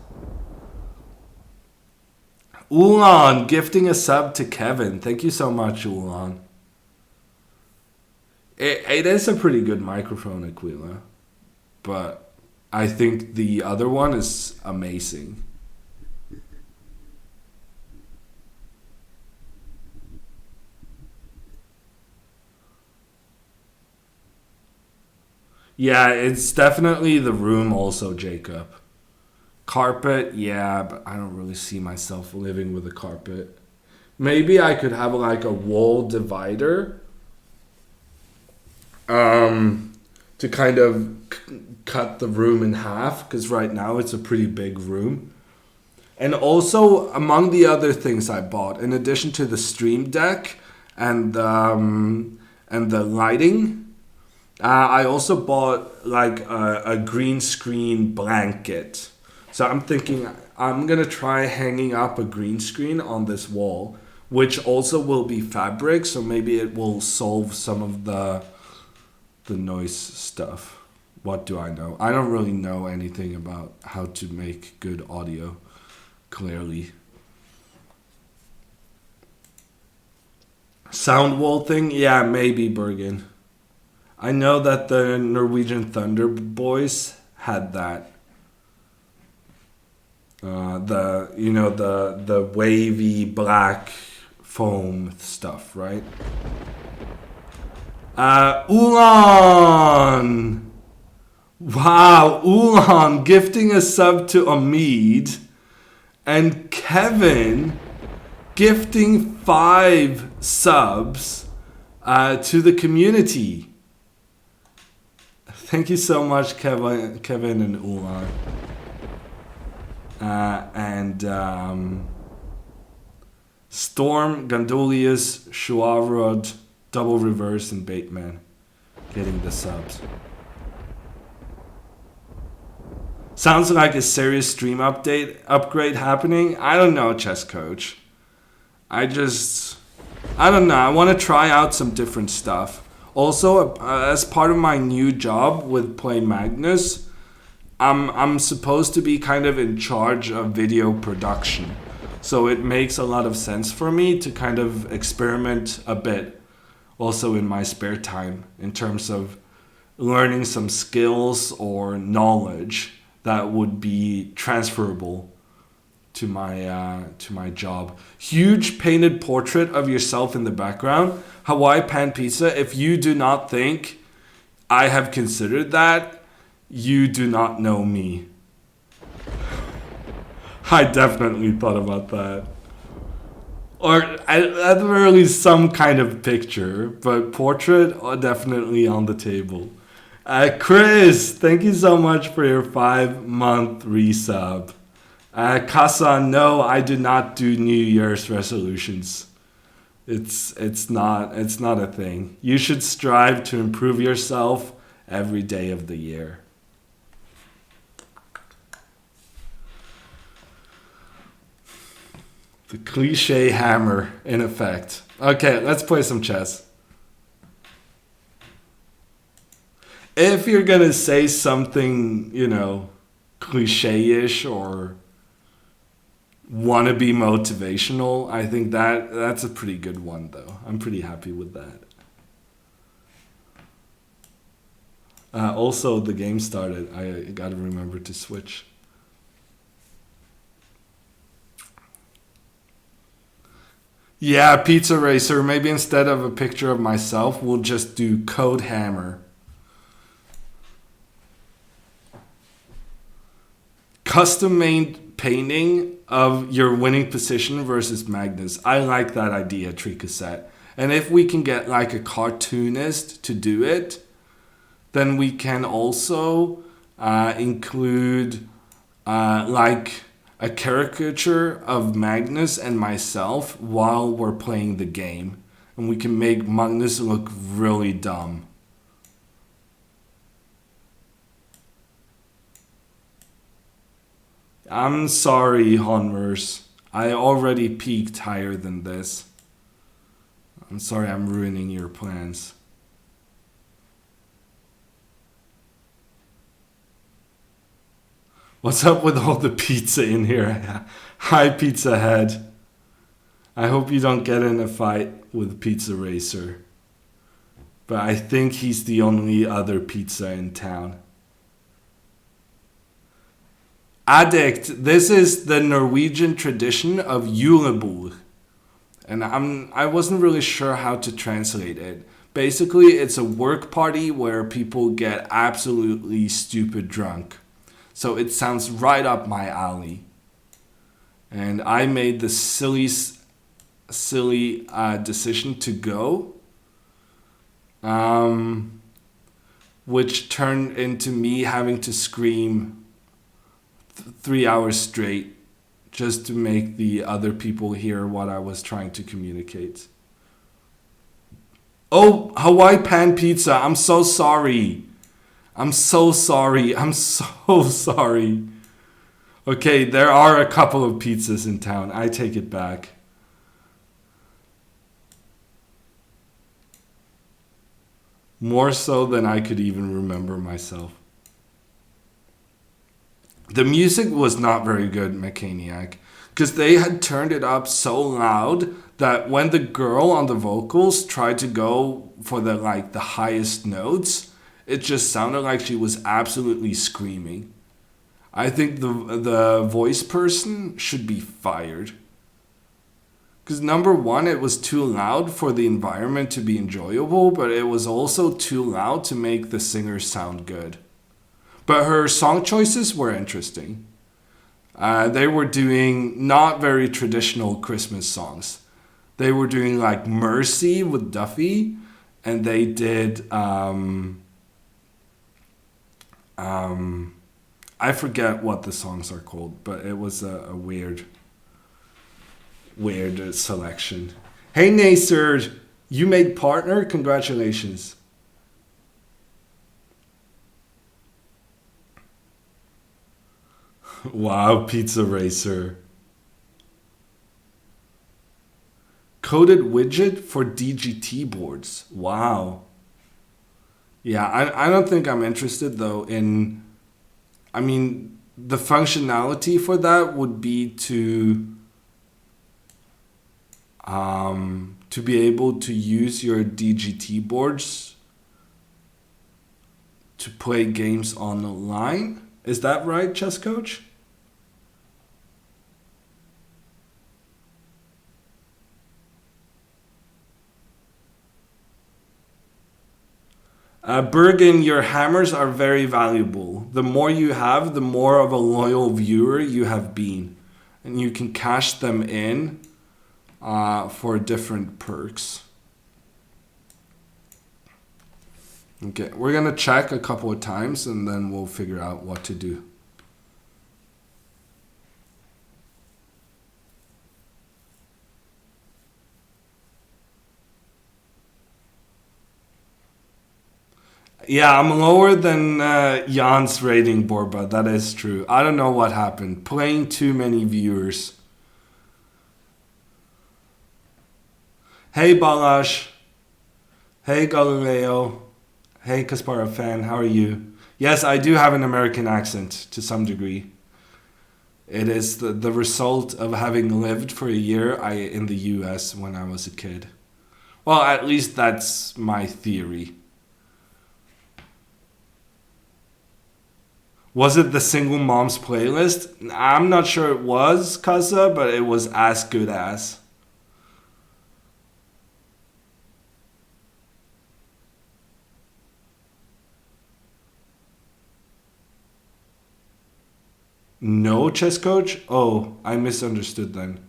Ulan gifting a sub to Kevin. Thank you so much, Ulan. It is a pretty good microphone, Aquila. But I think the other one is amazing. Yeah, it's definitely the room also, Jacob. Carpet, yeah, but I don't really see myself living with a carpet. Maybe I could have like a wall divider to kind of cut the room in half, because right now it's a pretty big room. And also, among the other things I bought, in addition to the stream deck and the lighting, I also bought like a green screen blanket. So I'm thinking I'm gonna try hanging up a green screen on this wall, which also will be fabric. So maybe it will solve some of the noise stuff. What do I know? I don't really know anything about how to make good audio, clearly. Sound wall thing? Yeah, maybe, Bergen. I know that the Norwegian Thunder Boys had that. The wavy black foam stuff, right? Ulan! Wow, Ulan gifting a sub to Omid, and Kevin gifting 5 subs to the community. Thank you so much, Kevin and Ulan. Storm, Gondolius, Shuavrod, Double Reverse, and Bateman getting the subs. Sounds like a serious stream upgrade happening. I don't know, chess coach. I don't know. I want to try out some different stuff. Also, as part of my new job with Play Magnus, I'm supposed to be kind of in charge of video production. So it makes a lot of sense for me to kind of experiment a bit also in my spare time in terms of learning some skills or knowledge that would be transferable to my job. Huge painted portrait of yourself in the background. Hawaii Pan Pizza, if you do not think I have considered that, you do not know me. I definitely thought about that. Or at the very least some kind of picture, but portrait definitely on the table. Chris, thank you so much for your 5-month resub. Kasa, no, I do not do New Year's resolutions. It's not a thing. You should strive to improve yourself every day of the year. The cliche hammer in effect. Okay, let's play some chess. If you're gonna say something, cliche-ish or wanna be motivational, I think that's a pretty good one though. I'm pretty happy with that. Also, the game started. I gotta remember to switch. Yeah, Pizza Racer. Maybe instead of a picture of myself, we'll just do Code Hammer. Custom made painting of your winning position versus Magnus. I like that idea, Tree Cassette. And if we can get like a cartoonist to do it, then we can also include like a caricature of Magnus and myself while we're playing the game. And we can make Magnus look really dumb. I'm sorry, Honvers. I already peaked higher than this. I'm sorry I'm ruining your plans. What's up with all the pizza in here? Hi, Pizza Head. I hope you don't get in a fight with Pizza Racer. But I think he's the only other pizza in town. Addict. This is the Norwegian tradition of julebord. And I wasn't really sure how to translate it. Basically, it's a work party where people get absolutely stupid drunk. So it sounds right up my alley. And I made the silly decision to go, which turned into me having to scream 3 hours straight just to make the other people hear what I was trying to communicate. Oh, Hawaii Pan Pizza, I'm so sorry. I'm so sorry. I'm so sorry. Okay, there are a couple of pizzas in town. I take it back. More so than I could even remember myself. The music was not very good, Mechaniac, because they had turned it up so loud that when the girl on the vocals tried to go for the highest notes, it just sounded like she was absolutely screaming. I think the voice person should be fired. Because number one, it was too loud for the environment to be enjoyable, but it was also too loud to make the singer sound good. But her song choices were interesting. They were doing not very traditional Christmas songs. They were doing like Mercy with Duffy, and they did I forget what the songs are called, but it was a weird selection. Hey Nasir, you made partner? Congratulations. Wow, Pizza Racer. Coded widget for DGT boards. Wow. Yeah, I don't think I'm interested though in... I mean, the functionality for that would be to be able to use your DGT boards to play games online. Is that right, Chess Coach? Bergen, your hammers are very valuable. The more you have, the more of a loyal viewer you have been. And you can cash them in for different perks. Okay, we're going to check a couple of times and then we'll figure out what to do. Yeah, I'm lower than Jan's rating, Borba. That is true. I don't know what happened. Playing too many viewers. Hey, Balash. Hey, Galileo. Hey, Kaspara fan. How are you? Yes, I do have an American accent to some degree. It is the result of having lived for a year in the US when I was a kid. Well, at least that's my theory. Was it the Single Moms playlist? I'm not sure it was, Kaza, but it was as good as. No, Chess Coach? Oh, I misunderstood then.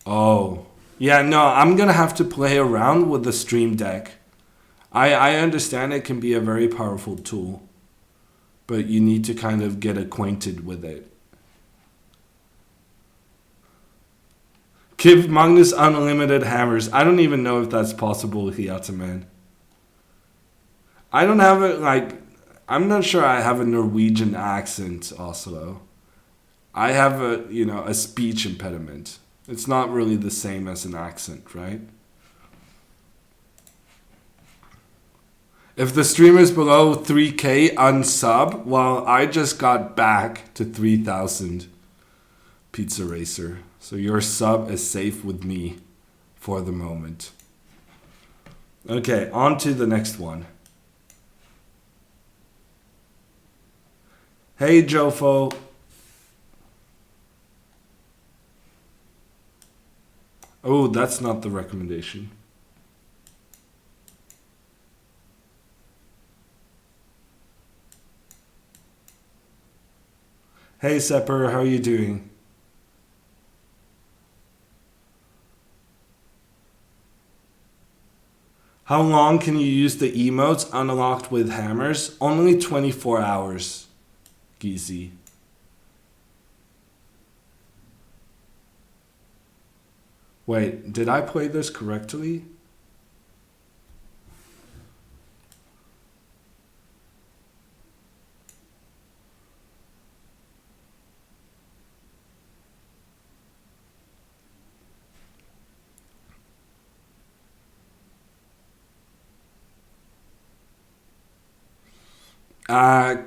Oh. Yeah, no, I'm gonna have to play around with the Stream Deck. I understand it can be a very powerful tool, but you need to kind of get acquainted with it. Give Magnus unlimited hammers. I don't even know if that's possible, Hiataman. I don't have it I'm not sure I have a Norwegian accent, also. I have a speech impediment. It's not really the same as an accent, right? If the stream is below 3K unsub, well, I just got back to 3,000 Pizza Racer. So your sub is safe with me for the moment. Okay, on to the next one. Hey, Jofo. Oh, that's not the recommendation. Hey, Sepper, how are you doing? How long can you use the emotes unlocked with hammers? Only 24 hours, Geezy. Wait, did I play this correctly?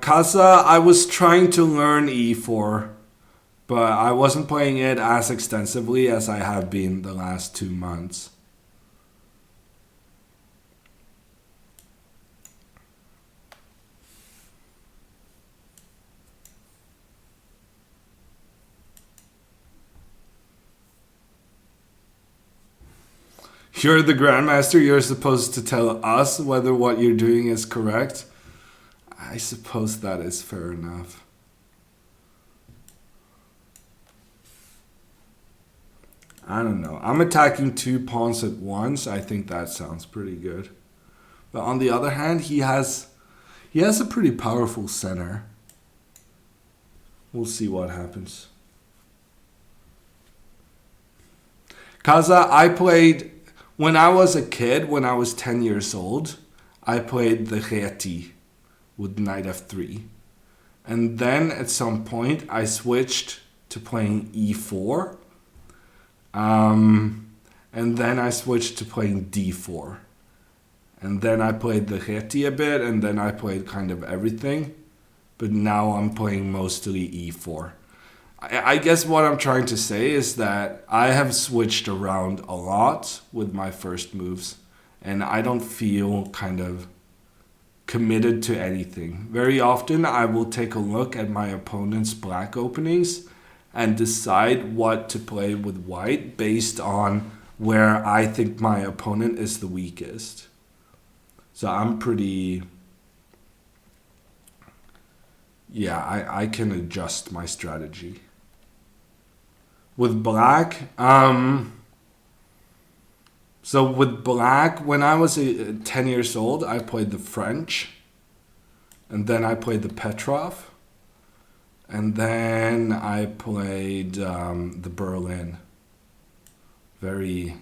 Kaza, I was trying to learn E4, but I wasn't playing it as extensively as I have been the last 2 months. You're the Grandmaster, you're supposed to tell us whether what you're doing is correct. I suppose that is fair enough. I don't know. I'm attacking 2 pawns at once. I think that sounds pretty good. But on the other hand, he has a pretty powerful center. We'll see what happens. Kaza, I played when I was a kid, when I was 10 years old, I played the Reti with knight f3. And then at some point I switched to playing e4. And then I switched to playing d4. And then I played the Reti a bit, and then I played kind of everything. But now I'm playing mostly e4. I guess what I'm trying to say is that I have switched around a lot with my first moves. And I don't feel kind of committed to anything. Very often I will take a look at my opponent's black openings and decide what to play with white based on where I think my opponent is the weakest. So I'm pretty... Yeah, I can adjust my strategy. With black, so with black, when I was 10 years old, I played the French. And then I played the Petrov. And then I played the Berlin. Very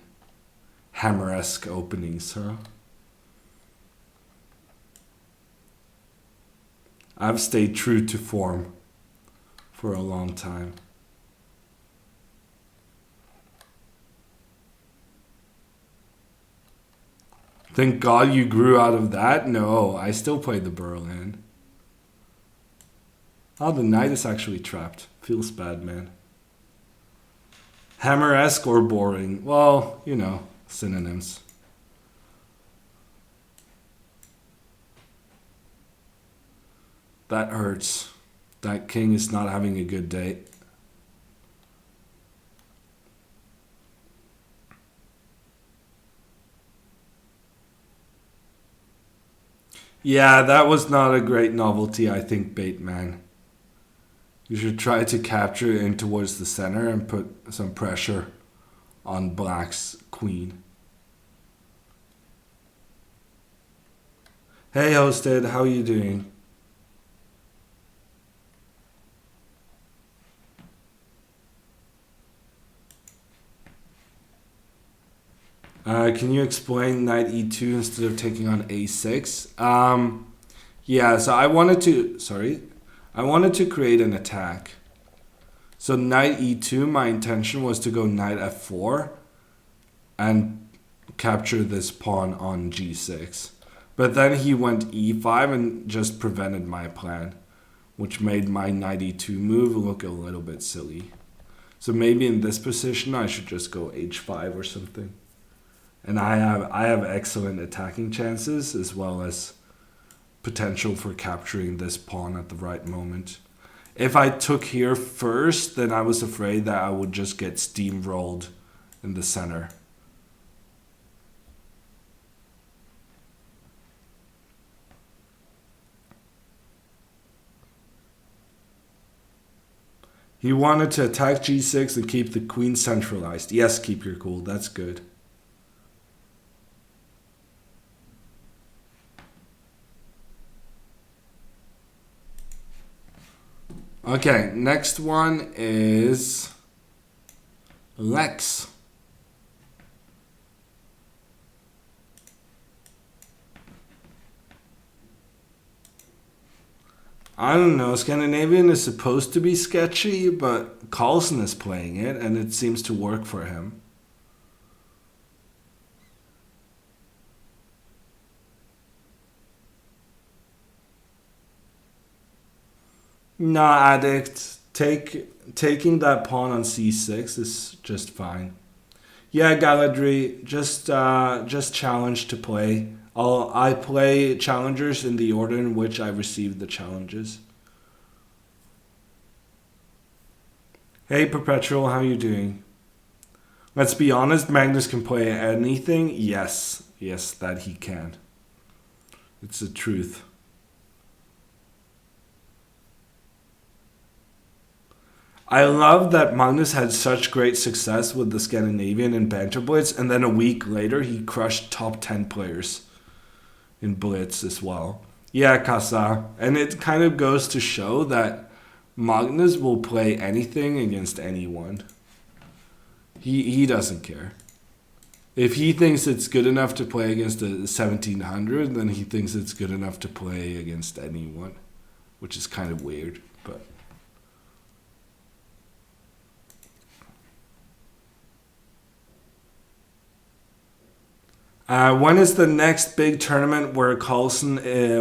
hammer-esque openings, huh? I've stayed true to form for a long time. Thank God you grew out of that? No, I still play the Berlin. Oh, the knight is actually trapped. Feels bad, man. Hammer-esque or boring? Well, you know, synonyms. That hurts. That king is not having a good day. Yeah, that was not a great novelty, I think, Bateman. You should try to capture it in towards the center and put some pressure on black's queen. Hey, Hosted, how are you doing? Can you explain knight e2 instead of taking on a6? Yeah, so I wanted to create an attack. So knight e2, my intention was to go knight f4 and capture this pawn on g6. But then he went e5 and just prevented my plan, which made my knight e2 move look a little bit silly. So maybe in this position I should just go h5 or something. And I have excellent attacking chances as well as potential for capturing this pawn at the right moment. If I took here first, then I was afraid that I would just get steamrolled in the center. He wanted to attack g6 and keep the queen centralized. Yes, keep your cool. That's good. Okay, next one is Lex. I don't know, Scandinavian is supposed to be sketchy, but Carlsen is playing it and it seems to work for him. Nah, addict. Taking that pawn on c6 is just fine. Yeah, Galadri, just challenge to play. I play challengers in the order in which I received the challenges. Hey Perpetual, how you doing? Let's be honest, Magnus can play anything. Yes, that he can. It's the truth. I love that Magnus had such great success with the Scandinavian in Banter Blitz, and then a week later he crushed top 10 players in Blitz as well. Yeah, Kasa. And it kind of goes to show that Magnus will play anything against anyone. He doesn't care. If he thinks it's good enough to play against a 1700, then he thinks it's good enough to play against anyone, which is kind of weird, but... when is the next big tournament where Carlsen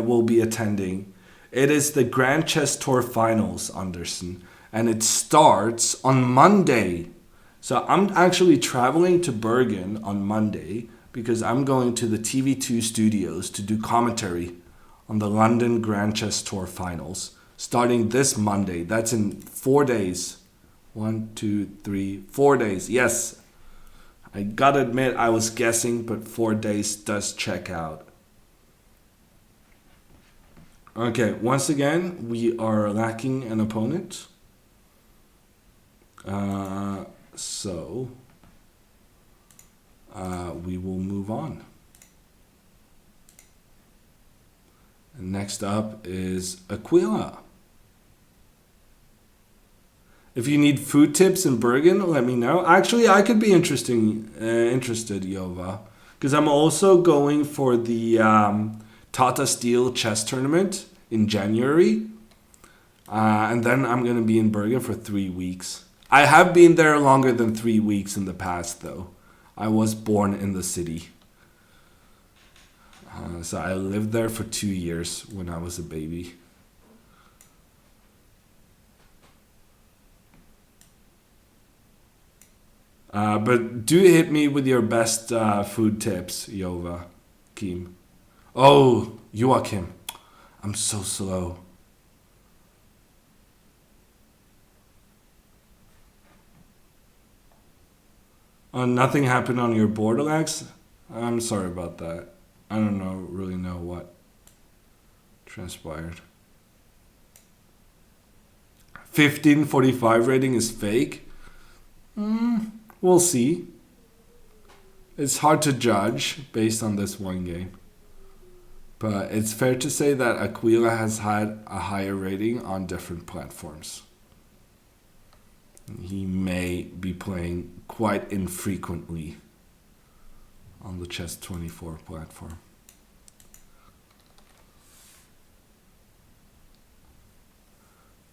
will be attending? It is the Grand Chess Tour Finals, Anderson, and it starts on Monday. So I'm actually traveling to Bergen on Monday because I'm going to the TV2 studios to do commentary on the London Grand Chess Tour Finals starting this Monday. That's in 4 days. 1, 2, 3, 4 days. Yes. I gotta admit, I was guessing, but 4 days does check out. Okay, once again, we are lacking an opponent. So we will move on. And next up is Aquila. If you need food tips in Bergen, let me know. Actually, I could be interested, Yova, because I'm also going for the Tata Steel chess tournament in January, and then I'm going to be in Bergen for 3 weeks. I have been there longer than 3 weeks in the past, though. I was born in the city, so I lived there for 2 years when I was a baby. But do hit me with your best food tips, Yova, Kim. Oh, Joachim. I'm so slow. Nothing happened on your board, Alex? I'm sorry about that. I don't really know what transpired. 1545 rating is fake? We'll see. It's hard to judge based on this one game. But it's fair to say that Aquila has had a higher rating on different platforms. He may be playing quite infrequently on the Chess24 platform.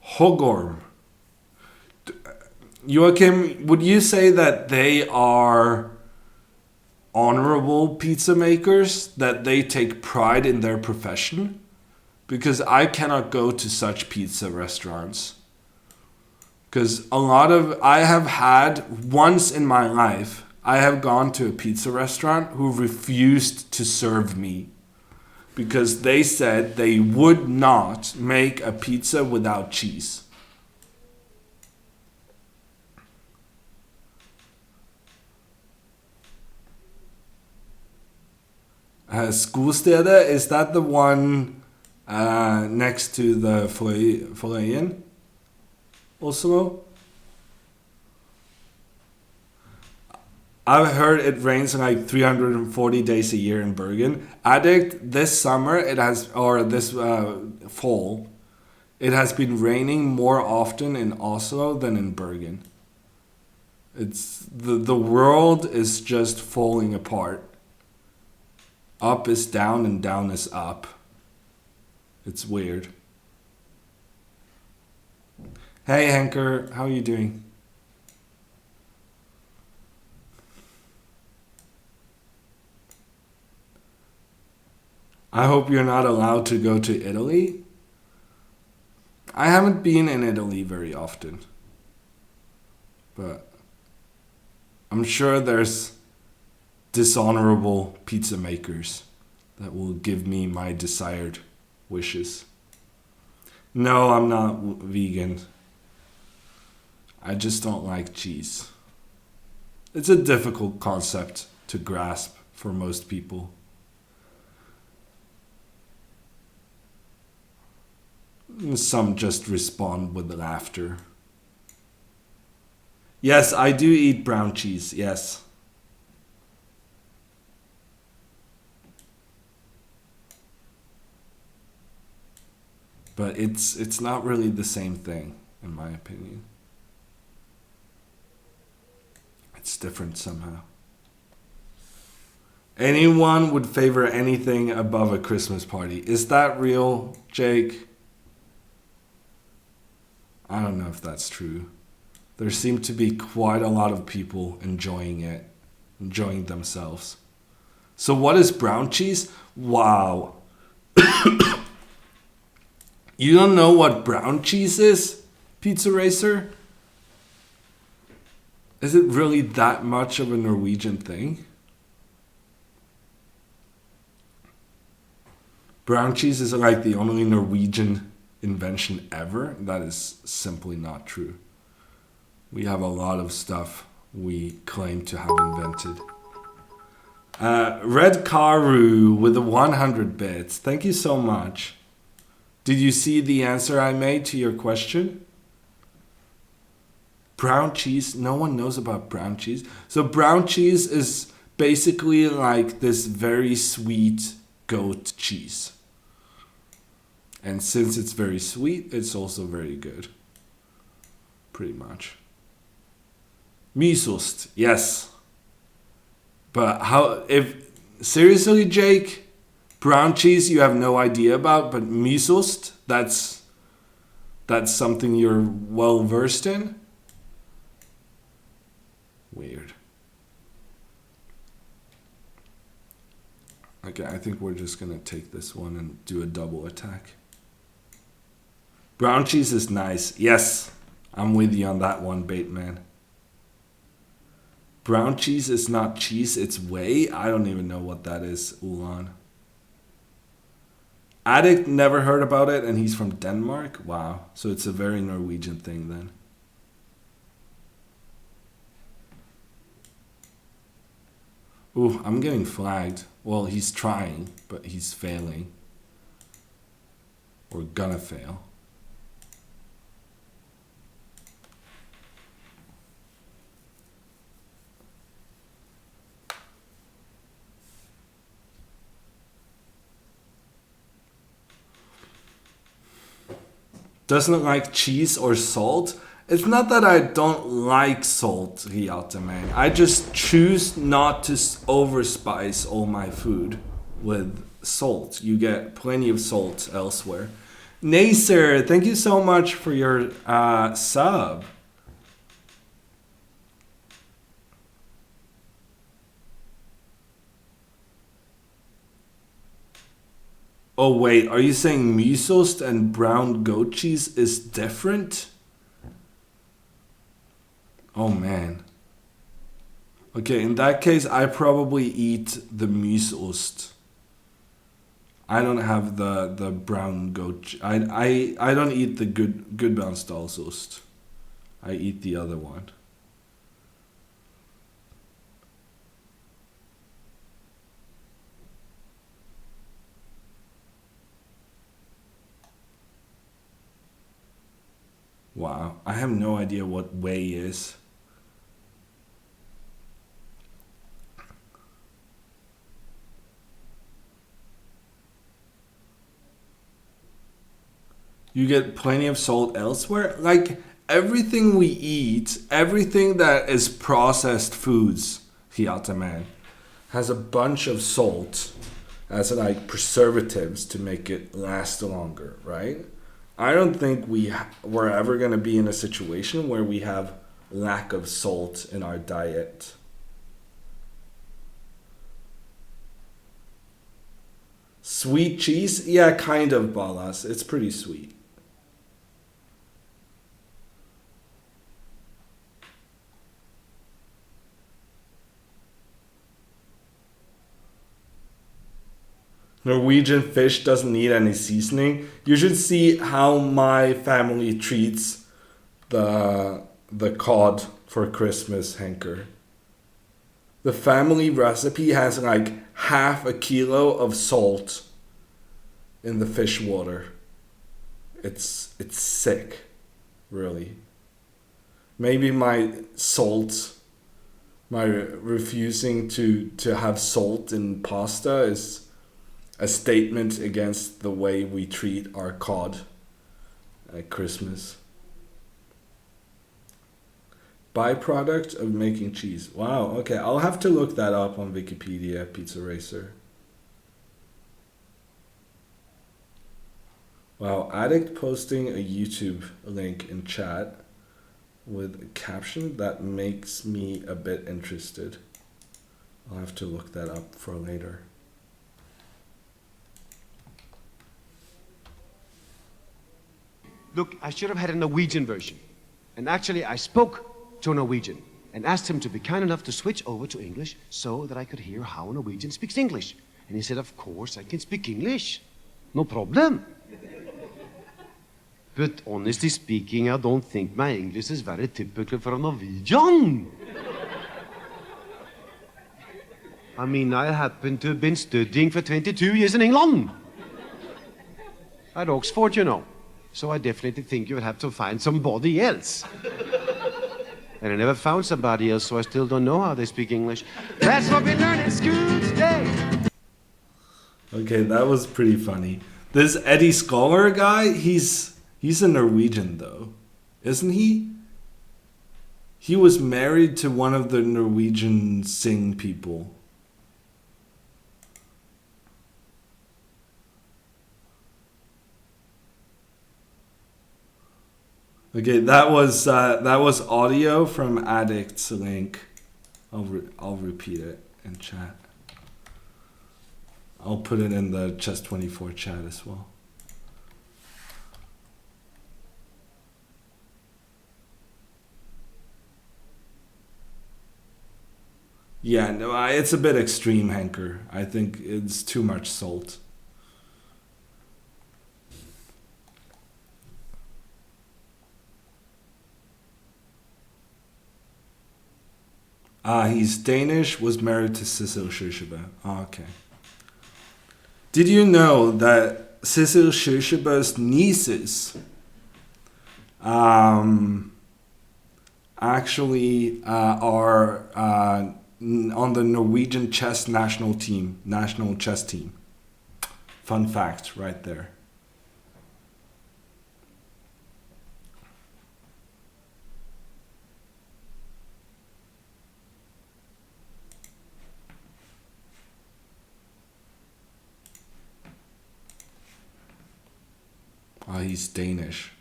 Hogorm. Joachim, would you say that they are honorable pizza makers that they take pride in their profession, because I cannot go to such pizza restaurants. Because I have had, once in my life, I have gone to a pizza restaurant who refused to serve me because they said they would not make a pizza without cheese. Skostedet, is that the one next to the Fløyen? Oslo? I've heard it rains like 340 days a year in Bergen. Addict, this summer it has, or this fall, it has been raining more often in Oslo than in Bergen. It's the world is just falling apart. Up is down and down is up. It's weird. Hey Henker, how are you doing? I hope you're not allowed to go to Italy. I haven't been in Italy very often. But I'm sure there's dishonorable pizza makers that will give me my desired wishes. No, I'm not vegan. I just don't like cheese. It's a difficult concept to grasp for most people. Some just respond with laughter. Yes, I do eat brown cheese, yes. But it's not really the same thing, in my opinion. It's different somehow. Anyone would favor anything above a Christmas party. Is that real, Jake? I don't know if that's true. There seem to be quite a lot of people enjoying it, enjoying themselves. So what is brown cheese? Wow. You don't know what brown cheese is, Pizza Racer? Is it really that much of a Norwegian thing? Brown cheese is like the only Norwegian invention ever. That is simply not true. We have a lot of stuff we claim to have invented. Red Karu with the 100 bits. Thank you so much. Did you see the answer I made to your question? Brown cheese, no one knows about brown cheese. So brown cheese is basically like this very sweet goat cheese. And since it's very sweet, it's also very good. Pretty much. Mysost, yes. But how, if, seriously, Jake, brown cheese you have no idea about, but mysost, that's something you're well versed in? Weird. Okay, I think we're just gonna take this one and do a double attack. Brown cheese is nice. Yes, I'm with you on that one, Bateman. Brown cheese is not cheese, it's whey. I don't even know what that is, Ulan. Addict, never heard about it, and he's from Denmark? Wow, so it's a very Norwegian thing then. Ooh, I'm getting flagged. Well, he's trying, but he's failing. Or gonna fail. Doesn't like cheese or salt. It's not that I don't like salt, Riata, man. I just choose not to overspice all my food with salt. You get plenty of salt elsewhere. Nacer, thank you so much for your sub. Oh wait, are you saying mysost and brown goat cheese is different? Oh man. Okay, in that case, I probably eat the mysost. I don't have the brown goat. I don't eat the Gudbrandsdalsost. I eat the other one. Wow, I have no idea what whey is. You get plenty of salt elsewhere. Like everything we eat, everything that is processed foods, Hiata man, has a bunch of salt as like preservatives to make it last longer, right? I don't think we're ever going to be in a situation where we have lack of salt in our diet. Sweet cheese? Yeah, kind of, Balas. It's pretty sweet. Norwegian fish doesn't need any seasoning. You should see how my family treats the cod for Christmas, Henker. The family recipe has like half a kilo of salt in the fish water. It's sick, really. Maybe my refusing to have salt in pasta is a statement against the way we treat our cod at Christmas. Byproduct of making cheese. Wow, okay, I'll have to look that up on Wikipedia, Pizza Racer. Wow, addict posting a YouTube link in chat with a caption that makes me a bit interested. I'll have to look that up for later. Look, I should have had a Norwegian version. And actually, I spoke to a Norwegian and asked him to be kind enough to switch over to English so that I could hear how a Norwegian speaks English. And he said, of course, I can speak English. No problem. But honestly speaking, I don't think my English is very typical for a Norwegian. I mean, I happen to have been studying for 22 years in England. At Oxford, you know. So I definitely think you would have to find somebody else. And I never found somebody else, so I still don't know how they speak English. That's what we learned in school today. Okay, that was pretty funny. This Eddie Scholar guy, he's a Norwegian though, isn't he? He was married to one of the Norwegian Sing people. Okay, that was audio from Addict's link. I'll repeat it in chat. I'll put it in the Chess24 chat as well. Yeah, no, it's a bit extreme, Henker. I think it's too much salt. He's Danish, was married to Sissel Kyrkjebø. Okay. Did you know that Sissel Kyrkjebø's nieces actually are on the Norwegian chess national chess team? Fun fact right there. He's Danish.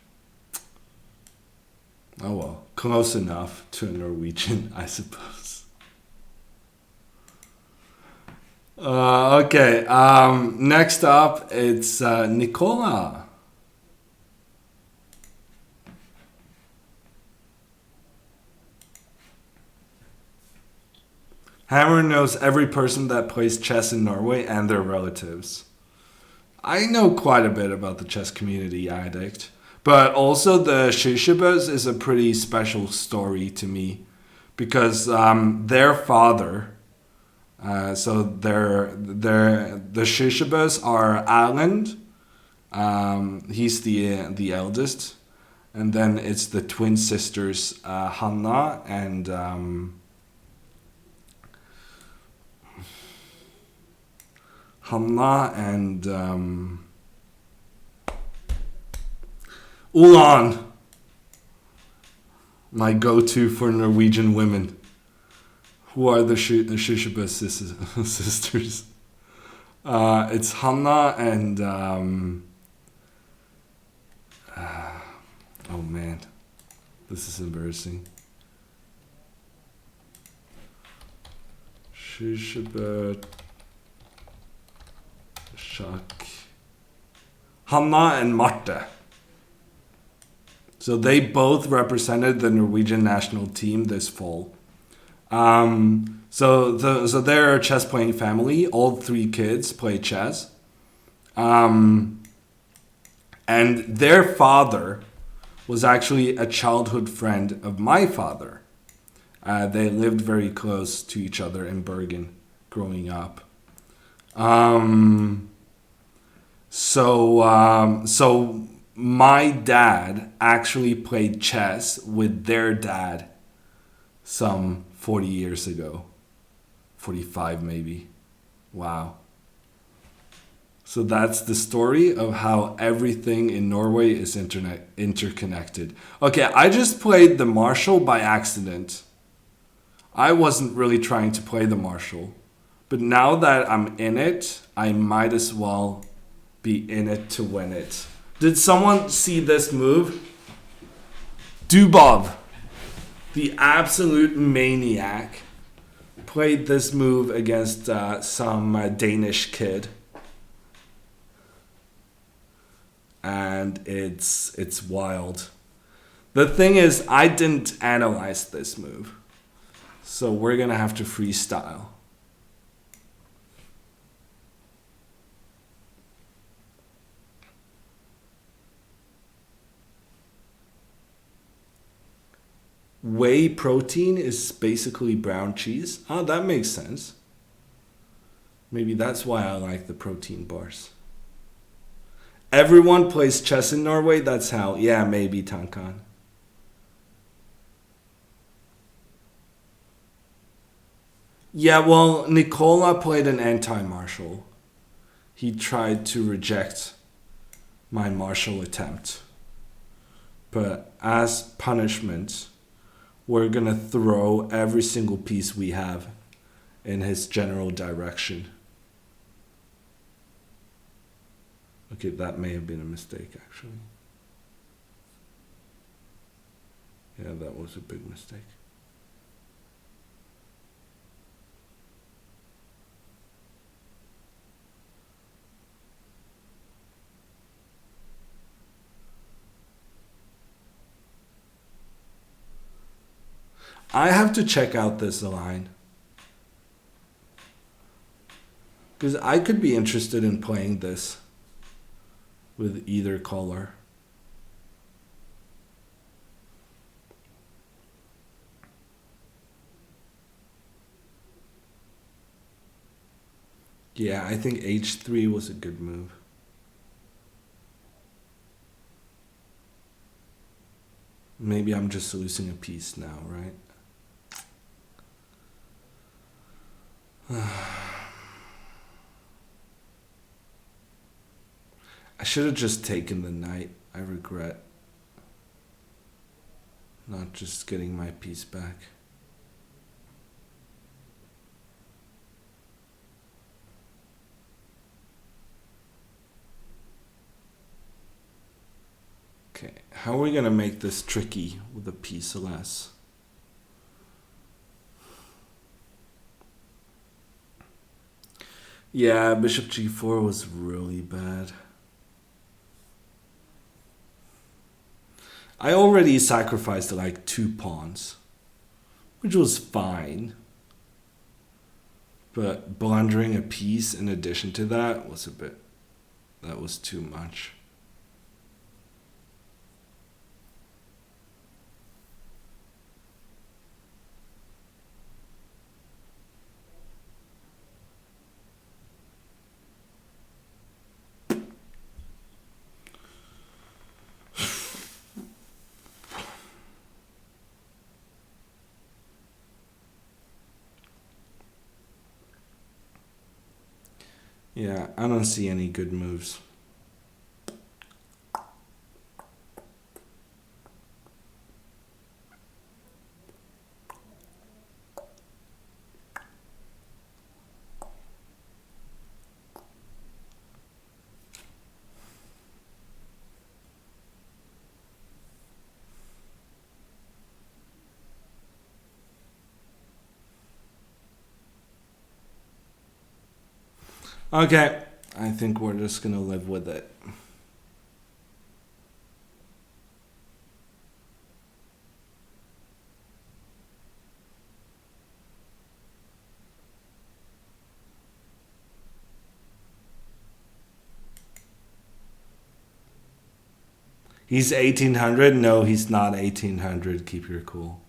Oh well, close enough to a Norwegian, I suppose. Okay. Next up, it's Nicola. Hammer knows every person that plays chess in Norway and their relatives. I know quite a bit about the chess community, Addict. But also the Shishibas is a pretty special story to me because their father, the Shishibas are Aland. He's the eldest, and then it's the twin sisters Hanna and Ulan, my go-to for Norwegian women. Who are the Shishiba sisters? It's Hanna and oh man, this is embarrassing. Shishiba Shak Hanna and Marte. So they both represented the Norwegian national team this fall. So they're a chess playing family. All three kids play chess. And their father was actually a childhood friend of my father. They lived very close to each other in Bergen growing up. So my dad actually played chess with their dad some 40 years ago. 45 maybe. Wow. So that's the story of how everything in Norway is interconnected. Okay, I just played the Marshall by accident. I wasn't really trying to play the Marshall. But now that I'm in it, I might as well be in it to win it. Did someone see this move? Dubov, the absolute maniac, played this move against some Danish kid. And it's wild. The thing is, I didn't analyze this move. So we're going to have to freestyle. Whey protein is basically brown cheese. Oh, that makes sense. Maybe that's why I like the protein bars. Everyone plays chess in Norway. That's how. Yeah, maybe Tankan. Yeah, well, Nicola played an anti-martial. He tried to reject my martial attempt. But as punishment, we're gonna throw every single piece we have in his general direction. Okay, that may have been a mistake, actually. Yeah, that was a big mistake. I have to check out this line. Because I could be interested in playing this with either color. Yeah, I think H3 was a good move. Maybe I'm just losing a piece now, right? I should have just taken the knight. I regret not just getting my piece back. Okay, how are we gonna make this tricky with a piece less? Yeah, bishop g4 was really bad. I already sacrificed like 2 pawns, which was fine. But blundering a piece in addition to that was that was too much. Yeah, I don't see any good moves. Okay, I think we're just gonna live with it. He's 1800? No, he's not 1800. Keep your cool.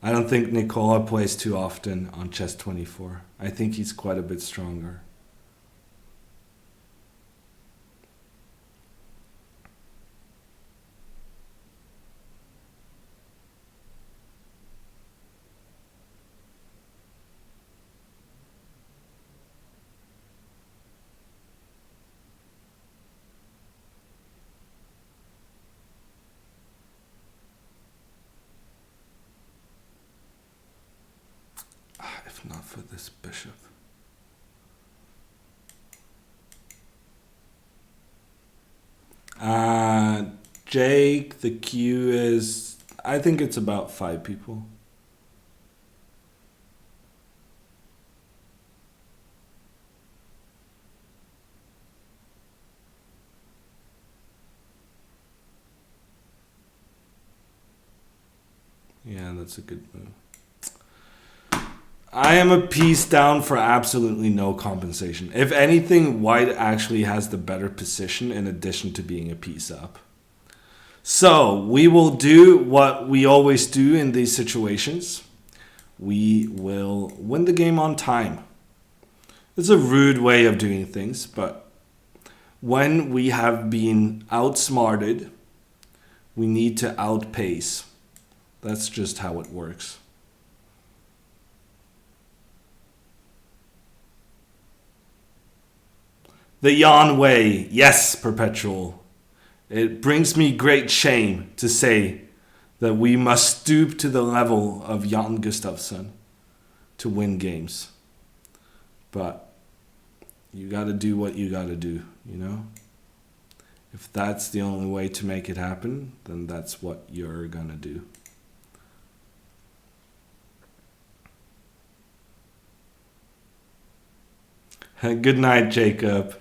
I don't think Nicola plays too often on chess 24. I think he's quite a bit stronger. If not for this bishop. Jake, the queue is, I think it's about 5 people. Yeah, that's a good move. I am a piece down for absolutely no compensation. If anything, white actually has the better position in addition to being a piece up. So we will do what we always do in these situations. We will win the game on time. It's a rude way of doing things, but when we have been outsmarted, we need to outpace. That's just how it works. The Yan way. Yes, Perpetual. It brings me great shame to say that we must stoop to the level of Jan Gustafsson to win games. But you gotta do what you gotta do, you know? If that's the only way to make it happen, then that's what you're gonna do. Good night, Jacob.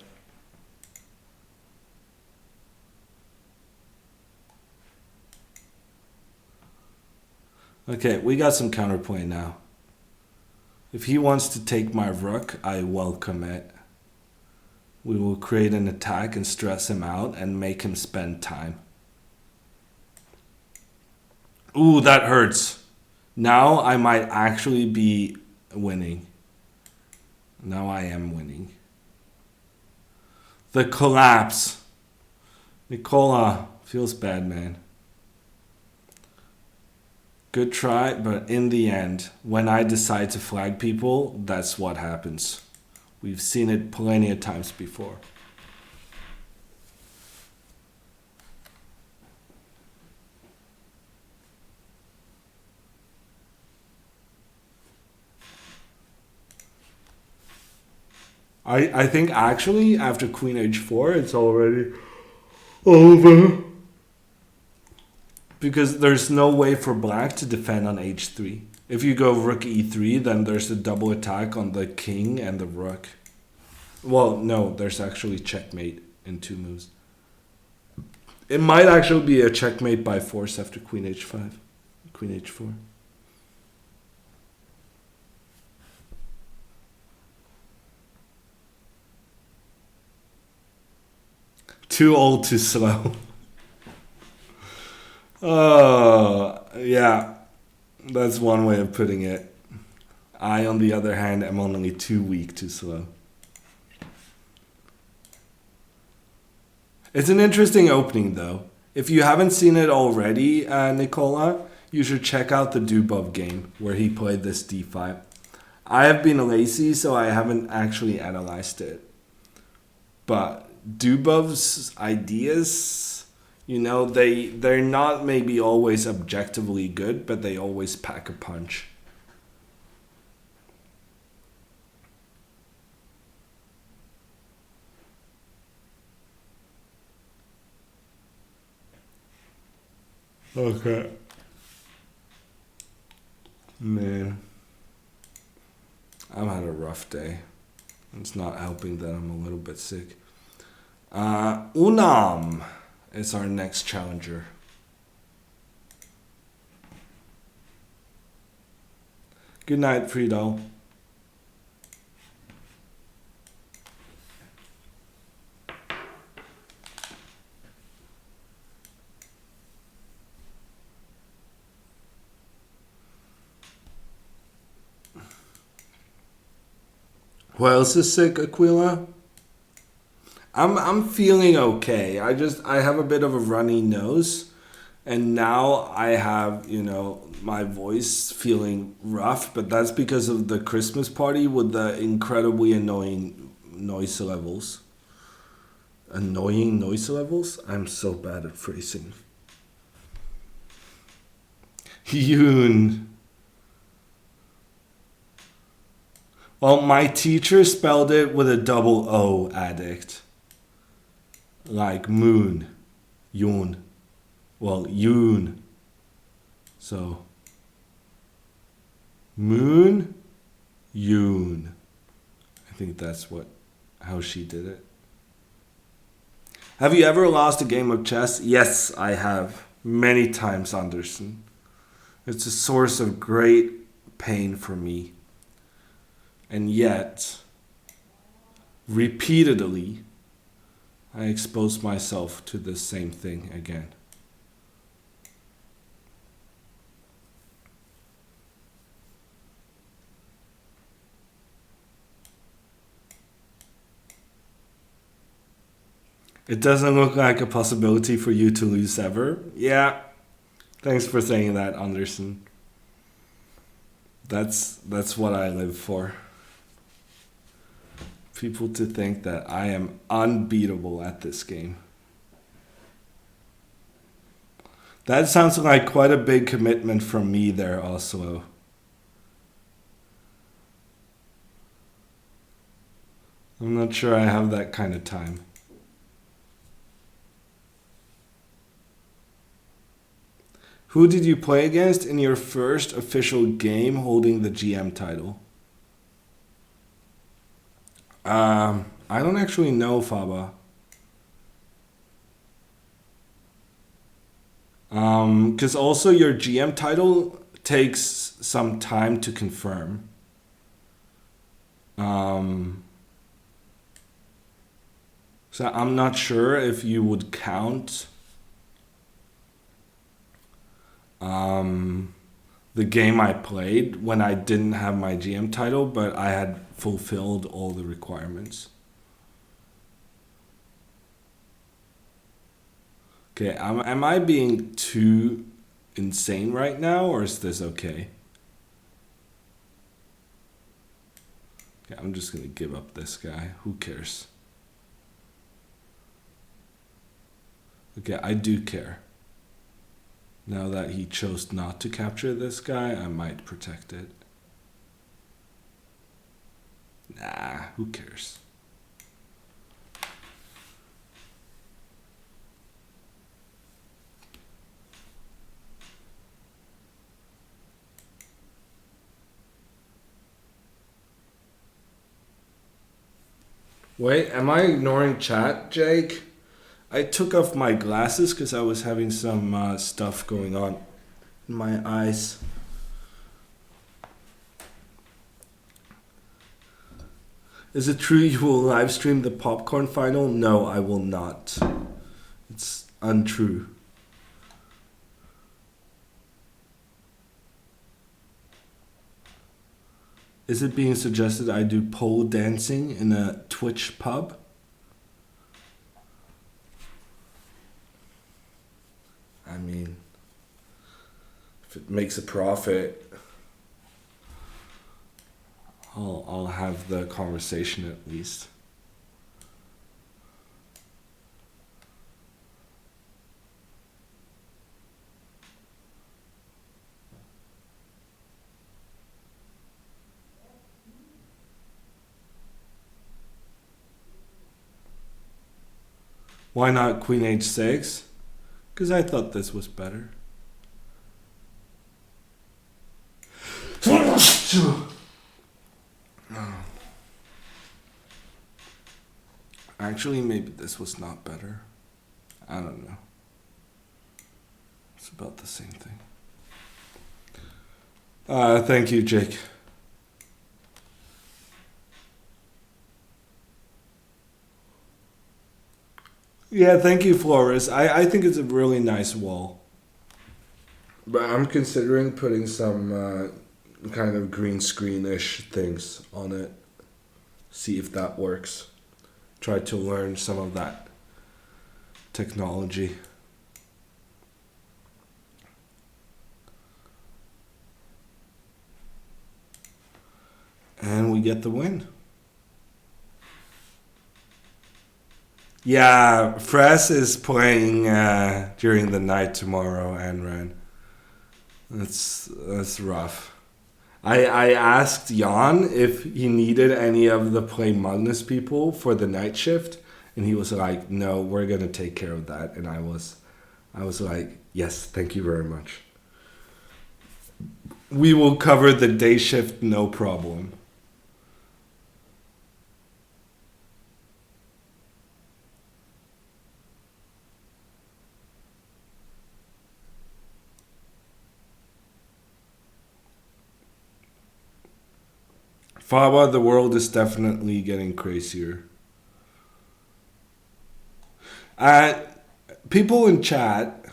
Okay, we got some counterplay now. If he wants to take my rook, I welcome it. We will create an attack and stress him out and make him spend time. Ooh, that hurts. Now I might actually be winning. Now I am winning. The collapse. Nicola, feels bad, man. Good try, but in the end, when I decide to flag people, that's what happens. We've seen it plenty of times before. I think actually after Queen H4 it's already over. Because there's no way for black to defend on H3. If you go Rook E3, then there's a double attack on the king and the rook. Well, no, there's actually checkmate in 2 moves. It might actually be a checkmate by force after queen h5, queen h4. Too old, too slow. Oh, yeah. That's one way of putting it. I, on the other hand, am only too weak, too slow. It's an interesting opening, though. If you haven't seen it already, Nicola, you should check out the Dubov game where he played this d5. I have been lazy, so I haven't actually analyzed it. But Dubov's ideas, they're not maybe always objectively good, but they always pack a punch. Okay. Man, I've had a rough day. It's not helping that I'm a little bit sick. Unam is our next challenger. Good night, Friedel. Who else is sick, Aquila? I'm feeling okay. I have a bit of a runny nose, and now I have, my voice feeling rough, but that's because of the Christmas party with the incredibly annoying noise levels. Annoying noise levels? I'm so bad at phrasing. Yoon. Well, my teacher spelled it with a double O, addict. Like moon. Yoon. Well, yoon. So, moon, yoon. I think that's how she did it. Have you ever lost a game of chess? Yes, I have. Many times, Anderson. It's a source of great pain for me. And yet, repeatedly, I expose myself to the same thing again. It doesn't look like a possibility for you to lose ever. Yeah, thanks for saying that, Anderson. That's what I live for. People to think that I am unbeatable at this game. That sounds like quite a big commitment from me there, Oslo. I'm not sure I have that kind of time. Who did you play against in your first official game holding the GM title? I don't actually know, Faba. Because also your GM title takes some time to confirm. So I'm not sure if you would count the game I played when I didn't have my GM title, but I had fulfilled all the requirements. Okay, am I being too insane right now, or is this okay? Okay, I'm just gonna give up this guy. Who cares? Okay, I do care. Now that he chose not to capture this guy, I might protect it. Nah, who cares? Wait, am I ignoring chat, Jake? I took off my glasses because I was having some stuff going on in my eyes. Is it true you will live stream the popcorn final? No, I will not. It's untrue. Is it being suggested I do pole dancing in a Twitch pub? I mean, if it makes a profit, I'll have the conversation at least. Why not Queen H6? Because I thought this was better. Actually, maybe this was not better. I don't know. It's about the same thing. Thank you, Jake. Yeah, thank you, Flores. I think it's a really nice wall. But I'm considering putting some kind of green screen-ish things on it. See if that works. Try to learn some of that technology. And we get the win. Yeah, Fress is playing during the night tomorrow, Anran. That's rough. I asked Jan if he needed any of the Play Magnus people for the night shift, and he was like, "No, we're gonna take care of that." And I was like, "Yes, thank you very much. We will cover the day shift, no problem." Faba, the world is definitely getting crazier. People in chat,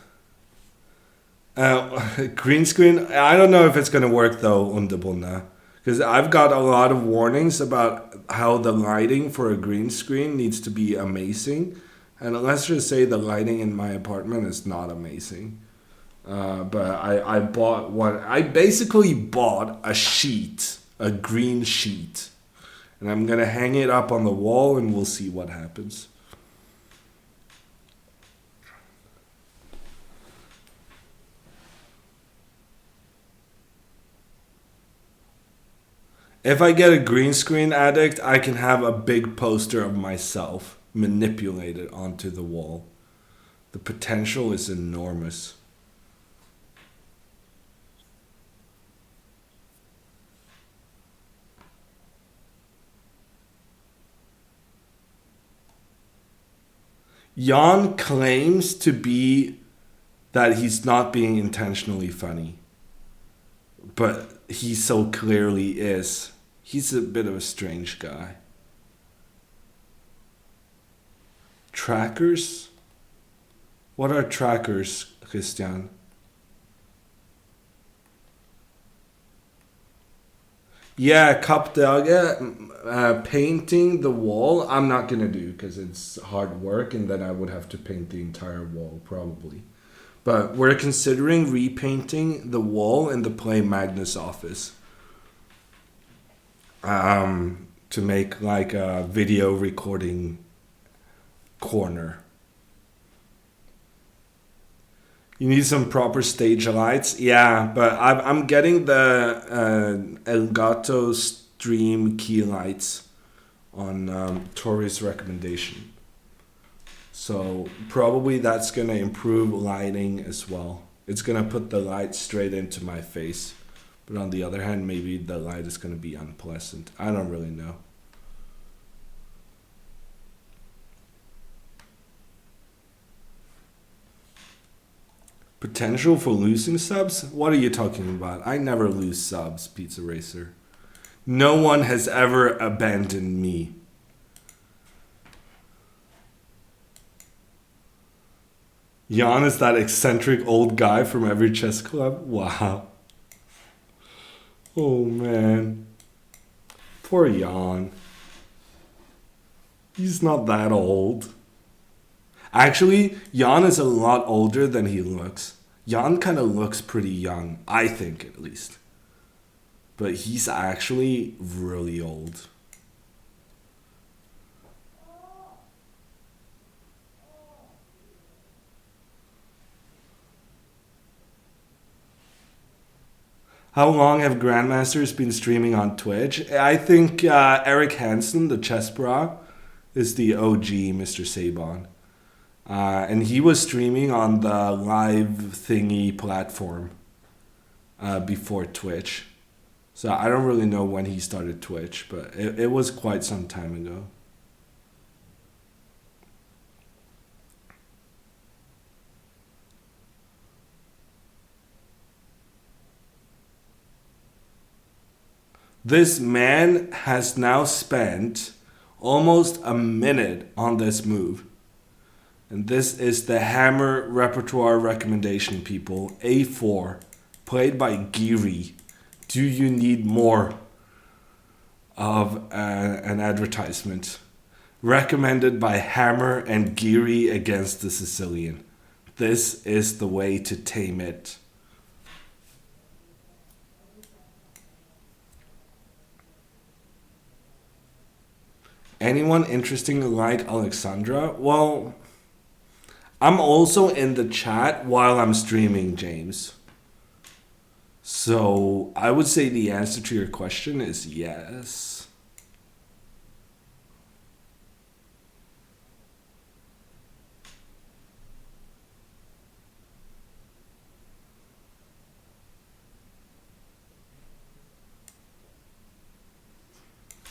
green screen, I don't know if it's going to work though, Underbunna. Because I've got a lot of warnings about how the lighting for a green screen needs to be amazing. And let's just say the lighting in my apartment is not amazing. But I bought one. I basically bought a sheet. A green sheet, and I'm gonna hang it up on the wall and we'll see what happens. If I get a green screen addict, I can have a big poster of myself manipulated onto the wall. The potential is enormous. Jan claims to be that he's not being intentionally funny. But he so clearly is. He's a bit of a strange guy. Trackers? What are trackers, Christian? Yeah, Kappdage, painting the wall, I'm not gonna do because it's hard work and then I would have to paint the entire wall probably. But we're considering repainting the wall in the Play Magnus office. To make like a video recording corner. You need some proper stage lights. Yeah, but I'm getting the Elgato Stream key lights on Tori's recommendation. So probably that's going to improve lighting as well. It's going to put the light straight into my face. But on the other hand, maybe the light is going to be unpleasant. I don't really know. Potential for losing subs? What are you talking about? I never lose subs, Pizza Racer. No one has ever abandoned me. Jan is that eccentric old guy from every chess club? Wow. Oh man. Poor Jan. He's not that old. Actually, Jan is a lot older than he looks. Jan kind of looks pretty young, I think at least. But he's actually really old. How long have Grandmasters been streaming on Twitch? I think Eric Hansen, the chess bra, is the OG Mr. Sabon. And he was streaming on the live thingy platform before Twitch. So I don't really know when he started Twitch, but it was quite some time ago. This man has now spent almost a minute on this move. And this is the Hammer repertoire recommendation, people. A4, played by Giri. Do you need more of an advertisement? Recommended by Hammer and Giri against the Sicilian. This is the way to tame it. Anyone interesting like Alexandra? Well, I'm also in the chat while I'm streaming, James. So I would say the answer to your question is yes.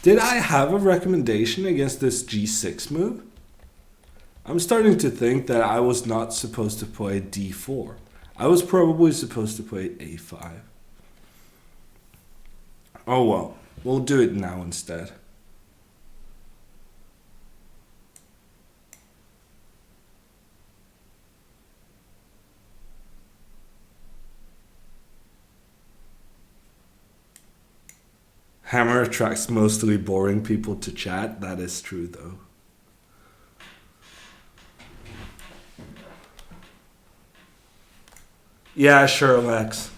Did I have a recommendation against this G6 move? I'm starting to think that I was not supposed to play D4. I was probably supposed to play A5. Oh well, we'll do it now instead. Hammer attracts mostly boring people to chat. That is true though. Yeah, sure, Lex.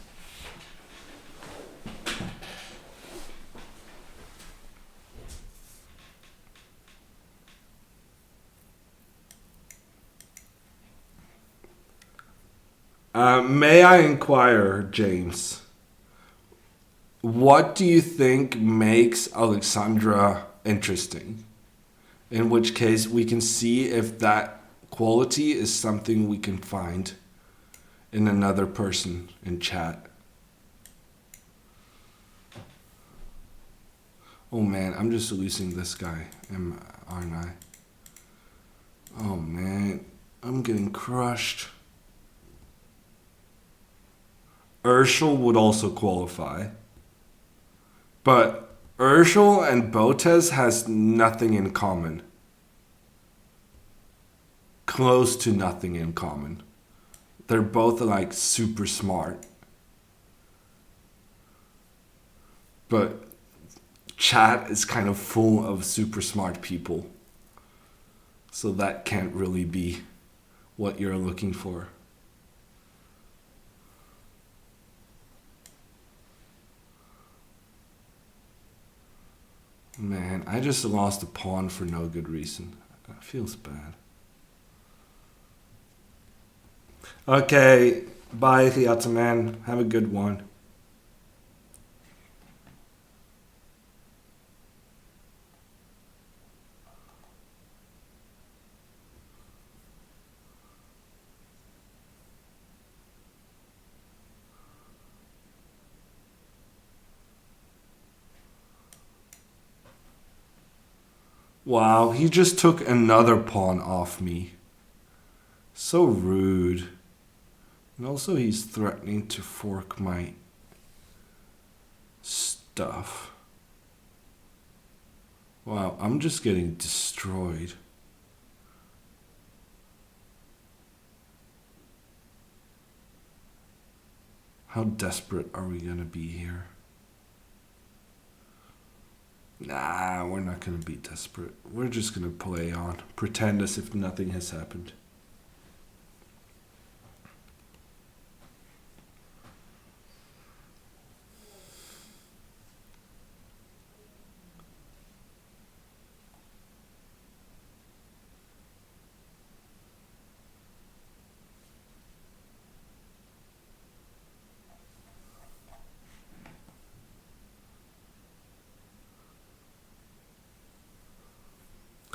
May I inquire, James? What do you think makes Alexandra interesting? In which case, we can see if that quality is something we can find in another person in chat. Oh man, I'm just losing this guy, aren't I? Oh man, I'm getting crushed. Urshel would also qualify. But Urshel and Botez has nothing in common. Close to nothing in common. They're both like super smart. But chat is kind of full of super smart people. So that can't really be what you're looking for. Man, I just lost a pawn for no good reason. That feels bad. Okay, bye, man. Have a good one. Wow, he just took another pawn off me. So rude. And also he's threatening to fork my stuff. Wow, I'm just getting destroyed. How desperate are we gonna be here? Nah, we're not gonna be desperate. We're just gonna play on. Pretend as if nothing has happened.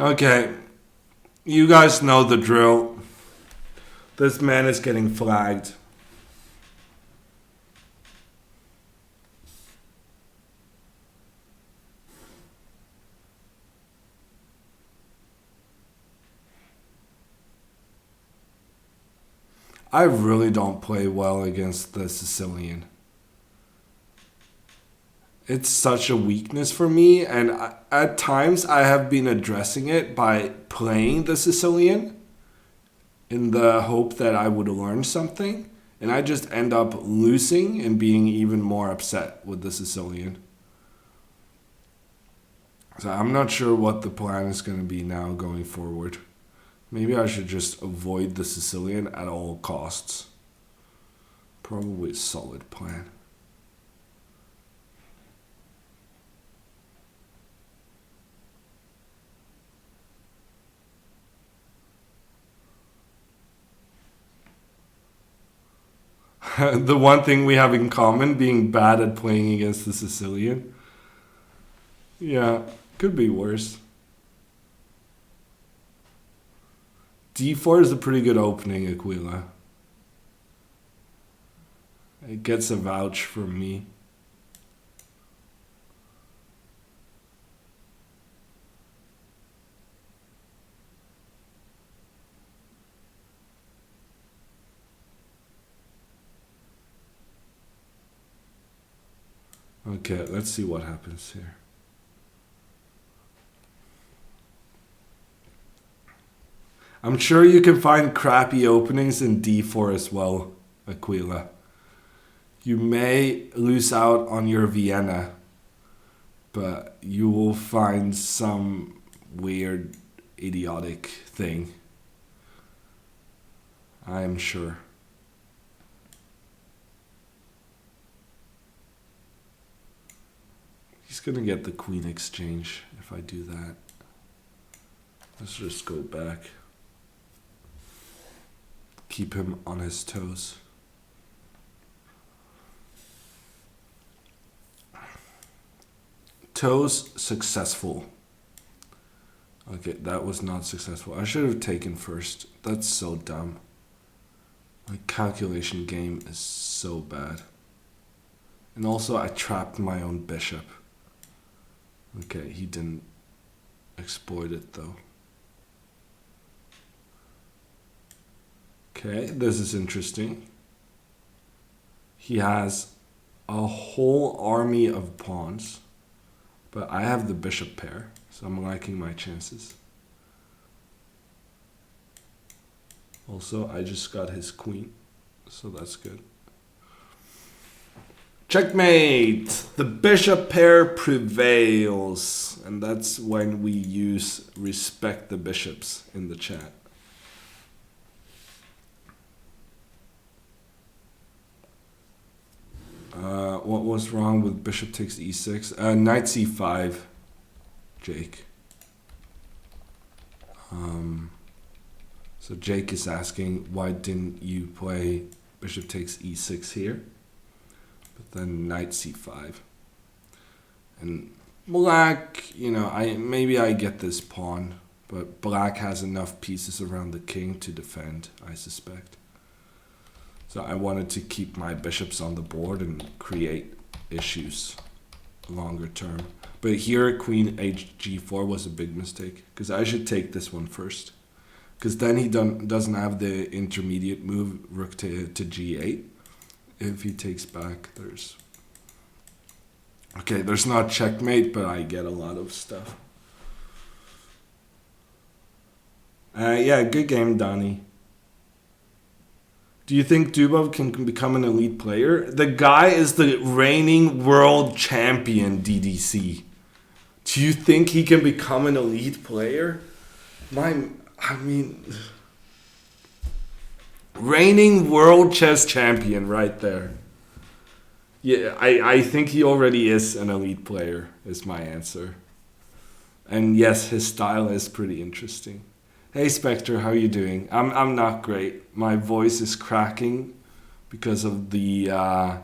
Okay, you guys know the drill. This man is getting flagged. I really don't play well against the Sicilian. It's such a weakness for me, and at times I have been addressing it by playing the Sicilian in the hope that I would learn something, and I just end up losing and being even more upset with the Sicilian. So I'm not sure what the plan is going to be now going forward. Maybe I should just avoid the Sicilian at all costs. Probably a solid plan. The one thing we have in common, being bad at playing against the Sicilian. Yeah, could be worse. D4 is a pretty good opening, Aquila. It gets a vouch from me. Okay, let's see what happens here. I'm sure you can find crappy openings in D4 as well, Aquila. You may lose out on your Vienna, but you will find some weird, idiotic thing. I am sure. He's gonna get the queen exchange if I do that. Let's just go back. Keep him on his toes. Toes successful. Okay, that was not successful. I should have taken first. That's so dumb. My calculation game is so bad. And also I trapped my own bishop. Okay, he didn't exploit it though. Okay, this is interesting. He has a whole army of pawns, but I have the bishop pair, so I'm liking my chances. Also, I just got his queen, so that's good. Checkmate! The bishop pair prevails, and that's when we use respect the bishops in the chat. What was wrong with bishop takes e6? Knight c5, Jake. So Jake is asking, why didn't you play bishop takes e6 here? But then knight c5. And black, maybe I get this pawn, but black has enough pieces around the king to defend, I suspect. So I wanted to keep my bishops on the board and create issues longer term. But here queen h g4 was a big mistake, because I should take this one first. because then he doesn't have the intermediate move rook to g8. If he takes back, there's... Okay, there's not checkmate, but I get a lot of stuff. Yeah, good game, Donnie. Do you think Dubov can become an elite player? The guy is the reigning world champion, DDC. Do you think he can become an elite player? Reigning world chess champion right there. Yeah, I think he already is an elite player, is my answer. And yes, his style is pretty interesting. Hey Spectre, how are you doing? I'm not great. My voice is cracking because of the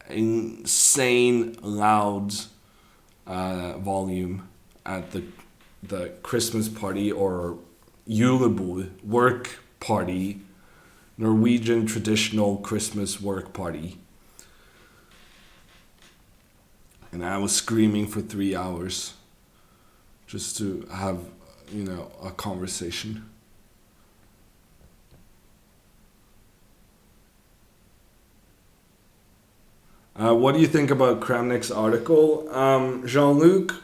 insane loud volume at the Christmas party or julebord work party, Norwegian traditional Christmas work party. And I was screaming for 3 hours just to have, a conversation. What do you think about Kramnik's article? Jean-Luc,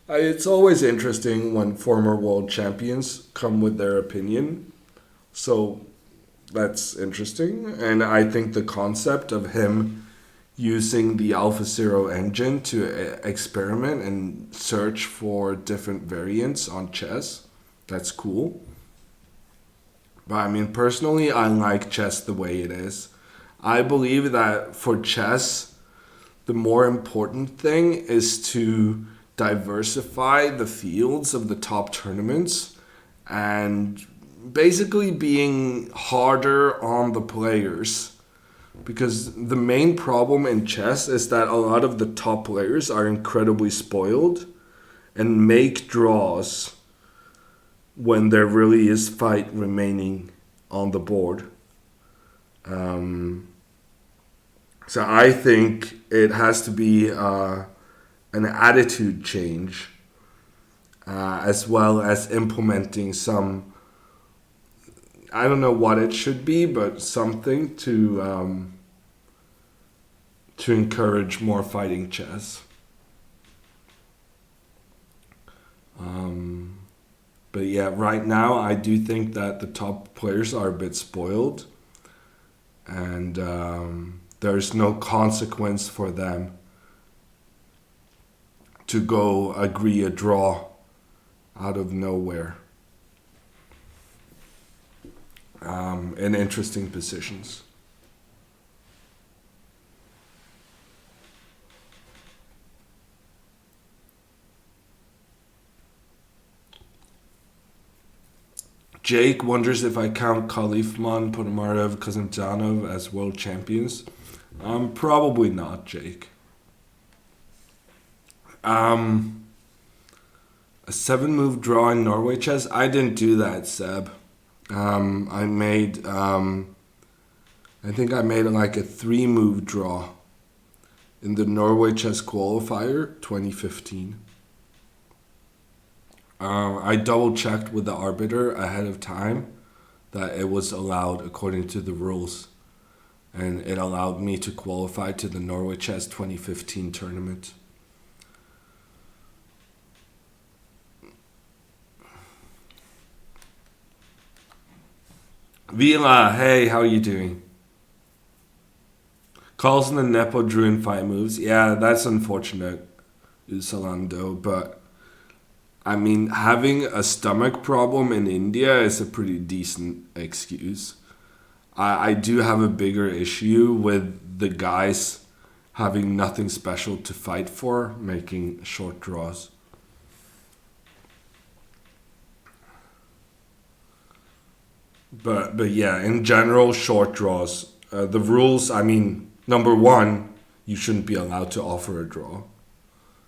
it's always interesting when former world champions come with their opinion. So that's interesting. And I think the concept of him using the AlphaZero engine to experiment and search for different variants on chess, that's cool. But personally, I like chess the way it is. I believe that for chess, the more important thing is to diversify the fields of the top tournaments and basically being harder on the players. Because the main problem in chess is that a lot of the top players are incredibly spoiled and make draws when there really is fight remaining on the board. So I think it has to be an attitude change as well as implementing some, I don't know what it should be, but something to encourage more fighting chess. But yeah, right now I do think that the top players are a bit spoiled, and there's no consequence for them to go agree a draw out of nowhere. In interesting positions. Jake wonders if I count Khalifman, Ponomarev, Kazimdzhanov as world champions. Probably not, Jake. A 7-move draw in Norway chess? I didn't do that, Seb. I think I made like a 3-move draw in the Norway chess qualifier 2015. I double checked with the arbiter ahead of time that it was allowed according to the rules, and it allowed me to qualify to the Norway chess 2015 tournament. Vila, hey, how are you doing? Carlsen and Nepo drew in 5 moves. Yeah, that's unfortunate, Usalando, but having a stomach problem in India is a pretty decent excuse. I do have a bigger issue with the guys having nothing special to fight for, making short draws. But yeah, in general, short draws. The rules, number one, you shouldn't be allowed to offer a draw.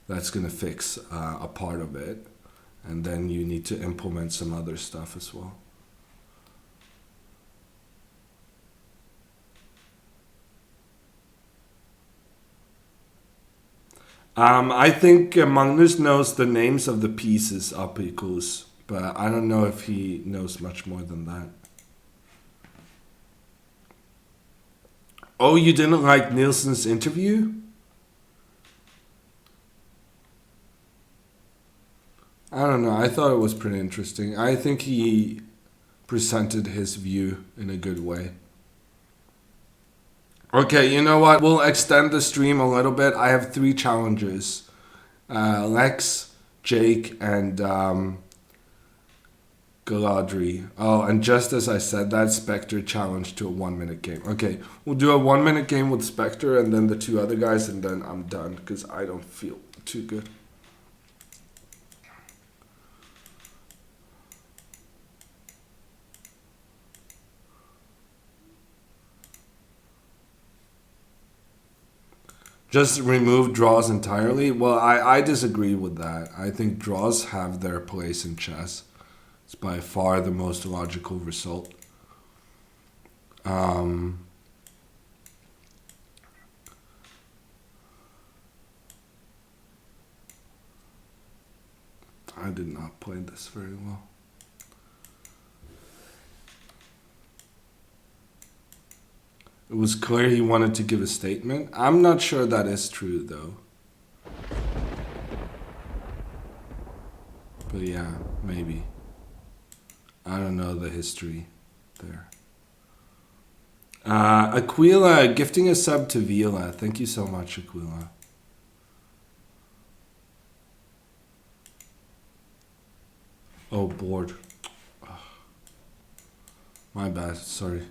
That's going to fix a part of it. And then you need to implement some other stuff as well. I think Magnus knows the names of the pieces up equals But I don't know if he knows much more than that. Oh, you didn't like Nielsen's interview? I don't know. I thought it was pretty interesting. I think he presented his view in a good way. Okay, you know what? We'll extend the stream a little bit. I have 3 challenges. Lex, Jake, and Galadri. Oh, and just as I said that, Spectre challenged to a 1-minute game. Okay, we'll do a 1-minute game with Spectre and then the 2 other guys, and then I'm done because I don't feel too good. Just remove draws entirely? Well, I disagree with that. I think draws have their place in chess. It's by far the most logical result. I did not play this very well. It was clear he wanted to give a statement. I'm not sure that is true, though. But yeah, maybe. I don't know the history there. Aquila gifting a sub to Vila. Thank you so much, Aquila. Oh, bored. My bad, sorry.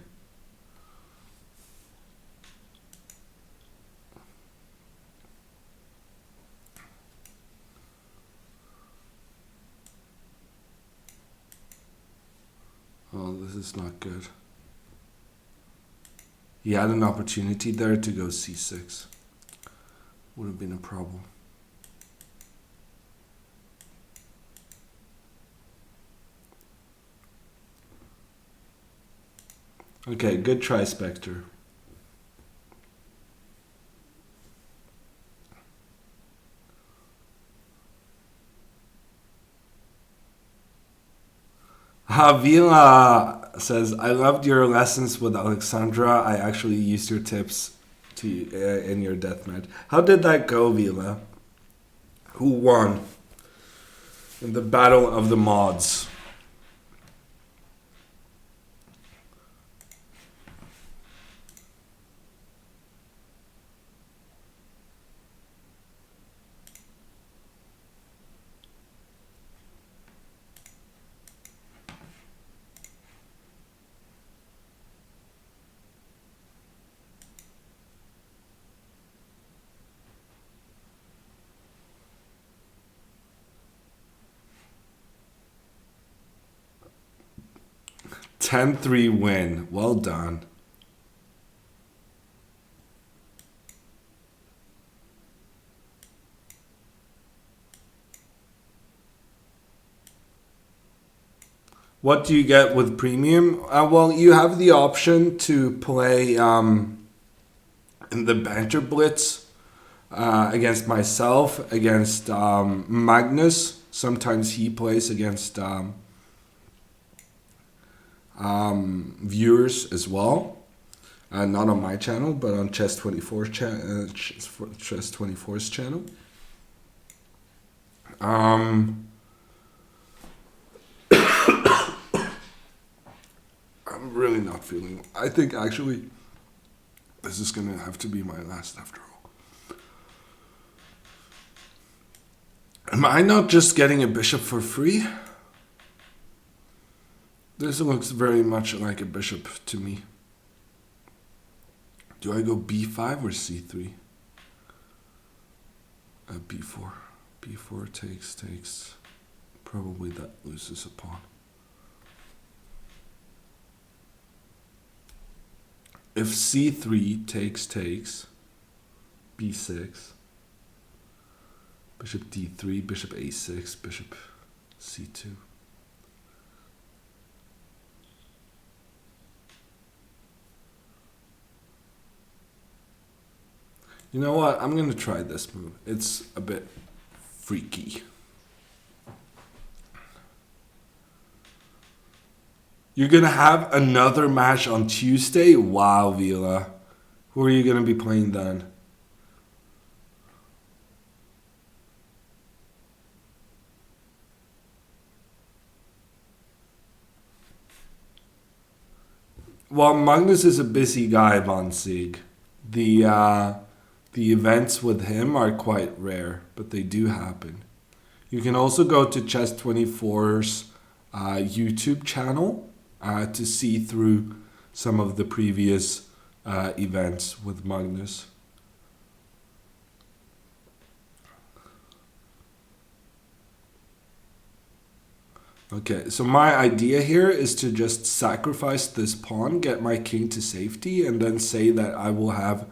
Oh, this is not good. He had an opportunity there to go c6. Would have been a problem. Okay, good try, Spectre. Vila says, I loved your lessons with Alexandra. I actually used your tips in your deathmatch. How did that go, Vila? Who won in the battle of the mods? (10-3) win. Well done. What do you get with premium? Well, you have the option to play in the banter blitz against myself, against Magnus. Sometimes he plays against viewers as well. Not on my channel, but on Chess24's channel. I'm really not feeling. I think actually this is gonna have to be my last after all. Am I not just getting a bishop for free? This looks very much like a bishop to me. Do I go b5 or c3? b4. b4 takes. Probably that loses a pawn. If c3 takes, b6, bishop d3, bishop a6, bishop c2. You know what? I'm going to try this move. It's a bit freaky. You're gonna have another match on Tuesday? Wow, Vila. Who are you gonna be playing then? Well, Magnus is a busy guy, Von Sieg. The events with him are quite rare, but they do happen. You can also go to Chess24's YouTube channel to see through some of the previous events with Magnus. Okay, so my idea here is to just sacrifice this pawn, get my king to safety, and then say that I will have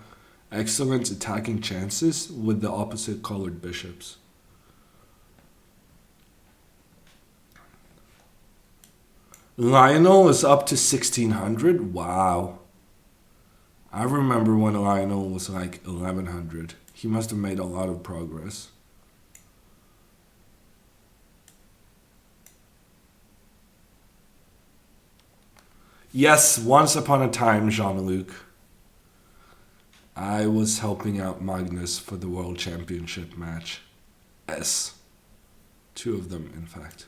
excellent attacking chances with the opposite colored bishops. Lionel is up to 1600. Wow. I remember when Lionel was like 1100. He must have made a lot of progress. Yes, once upon a time, Jean-Luc, I was helping out Magnus for the World Championship match. Yes. 2 of them, in fact.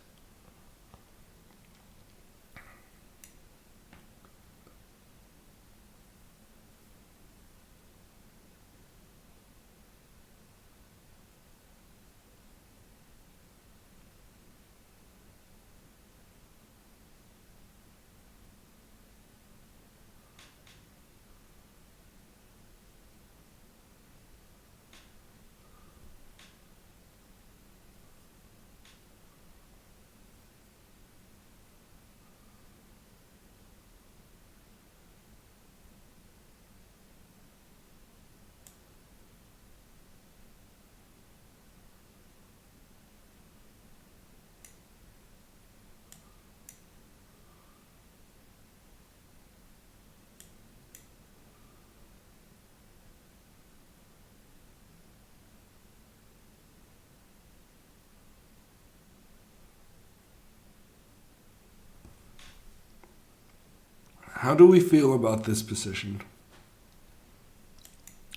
How do we feel about this position?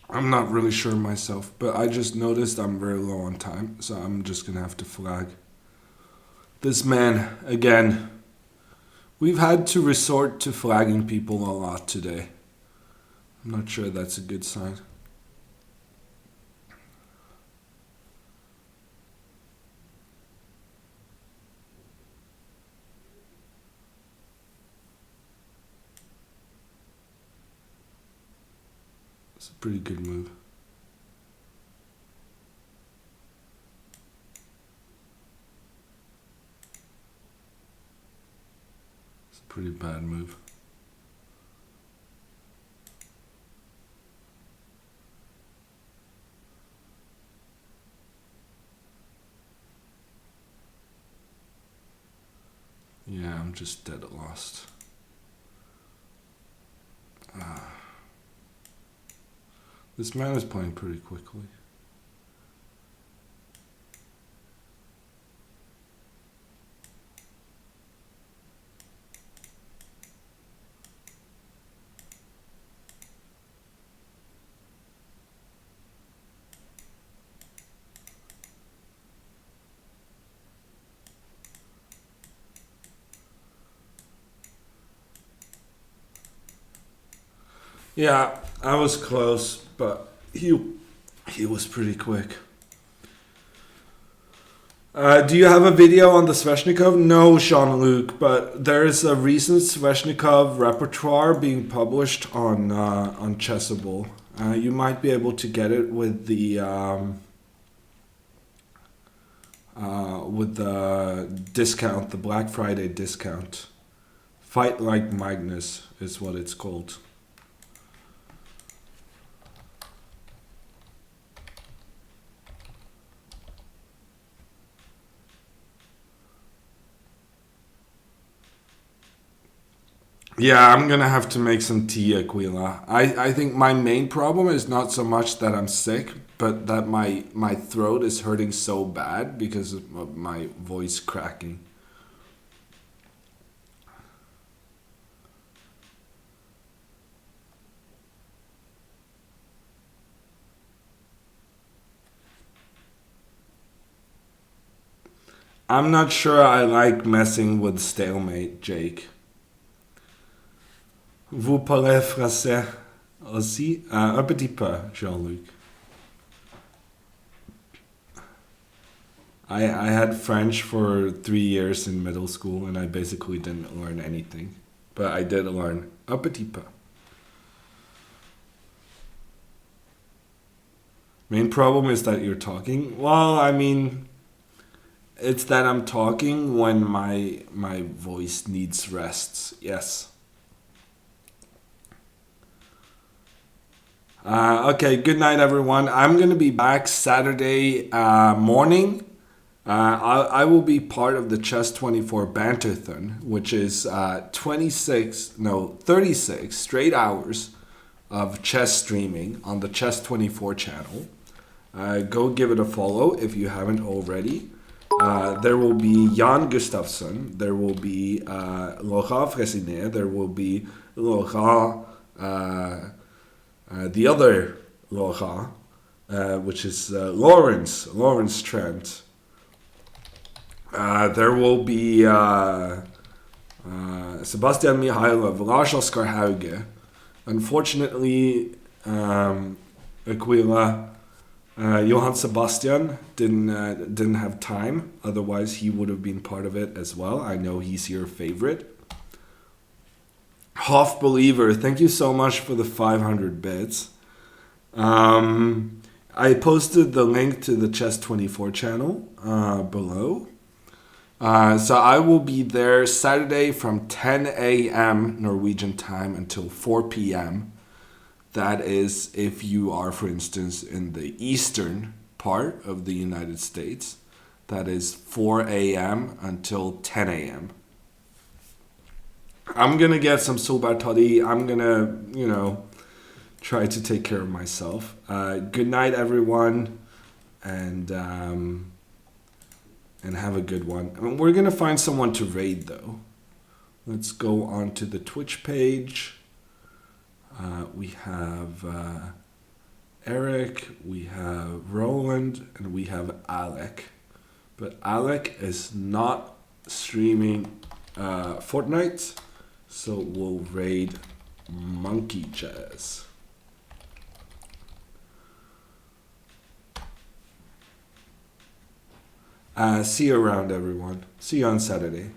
I'm not really sure myself, but I just noticed I'm very low on time, so I'm just gonna have to flag. This man, again, we've had to resort to flagging people a lot today. I'm not sure that's a good sign. It's a pretty good move. It's a pretty bad move. Yeah, I'm just dead lost. This man is playing pretty quickly. Yeah, I was close, but he was pretty quick. Do you have a video on the Sveshnikov? No, Jean-Luc, but there is a recent Sveshnikov repertoire being published on Chessable. You might be able to get it with the discount, the Black Friday discount. Fight Like Magnus is what it's called. Yeah, I'm gonna have to make some tea, Aquila. I think my main problem is not so much that I'm sick, but that my throat is hurting so bad because of my voice cracking. I'm not sure I like messing with stalemate, Jake. Vous parlez français aussi? Un petit peu, Jean-Luc. I had French for 3 years in middle school and I basically didn't learn anything. But I did learn un petit peu. Main problem is that you're talking. Well, I mean, it's that I'm talking when my voice needs rests. Yes. Okay, good night, everyone. I'm going to be back Saturday morning. I will be part of the Chess24 Banterthon, which is 36 straight hours of chess streaming on the Chess24 channel. Go give it a follow if you haven't already. There will be Jan Gustafsson, there will be Laurent Fressinet, there will be Laurent, the other Laurent, which is Lawrence Trent. There will be Sebastian Mihailov, Lars Oskar Hauge. Unfortunately, Aquila, Johann Sebastian didn't have time. Otherwise, he would have been part of it as well. I know he's your favorite. Hoff Believer, thank you so much for the 500 bits. I posted the link to the Chess24 channel below. So I will be there Saturday from 10 a.m. Norwegian time until 4 p.m. That is if you are, for instance, in the eastern part of the United States. That is 4 a.m. until 10 a.m. I'm going to get some soba toddy. I'm going to, try to take care of myself. Good night, everyone. And have a good one. I mean, we're going to find someone to raid, though. Let's go on to the Twitch page. We have Eric, we have Roland, and we have Alec. But Alec is not streaming Fortnite, so we'll raid Monkey Jazz. See you around, everyone. See you on Saturday.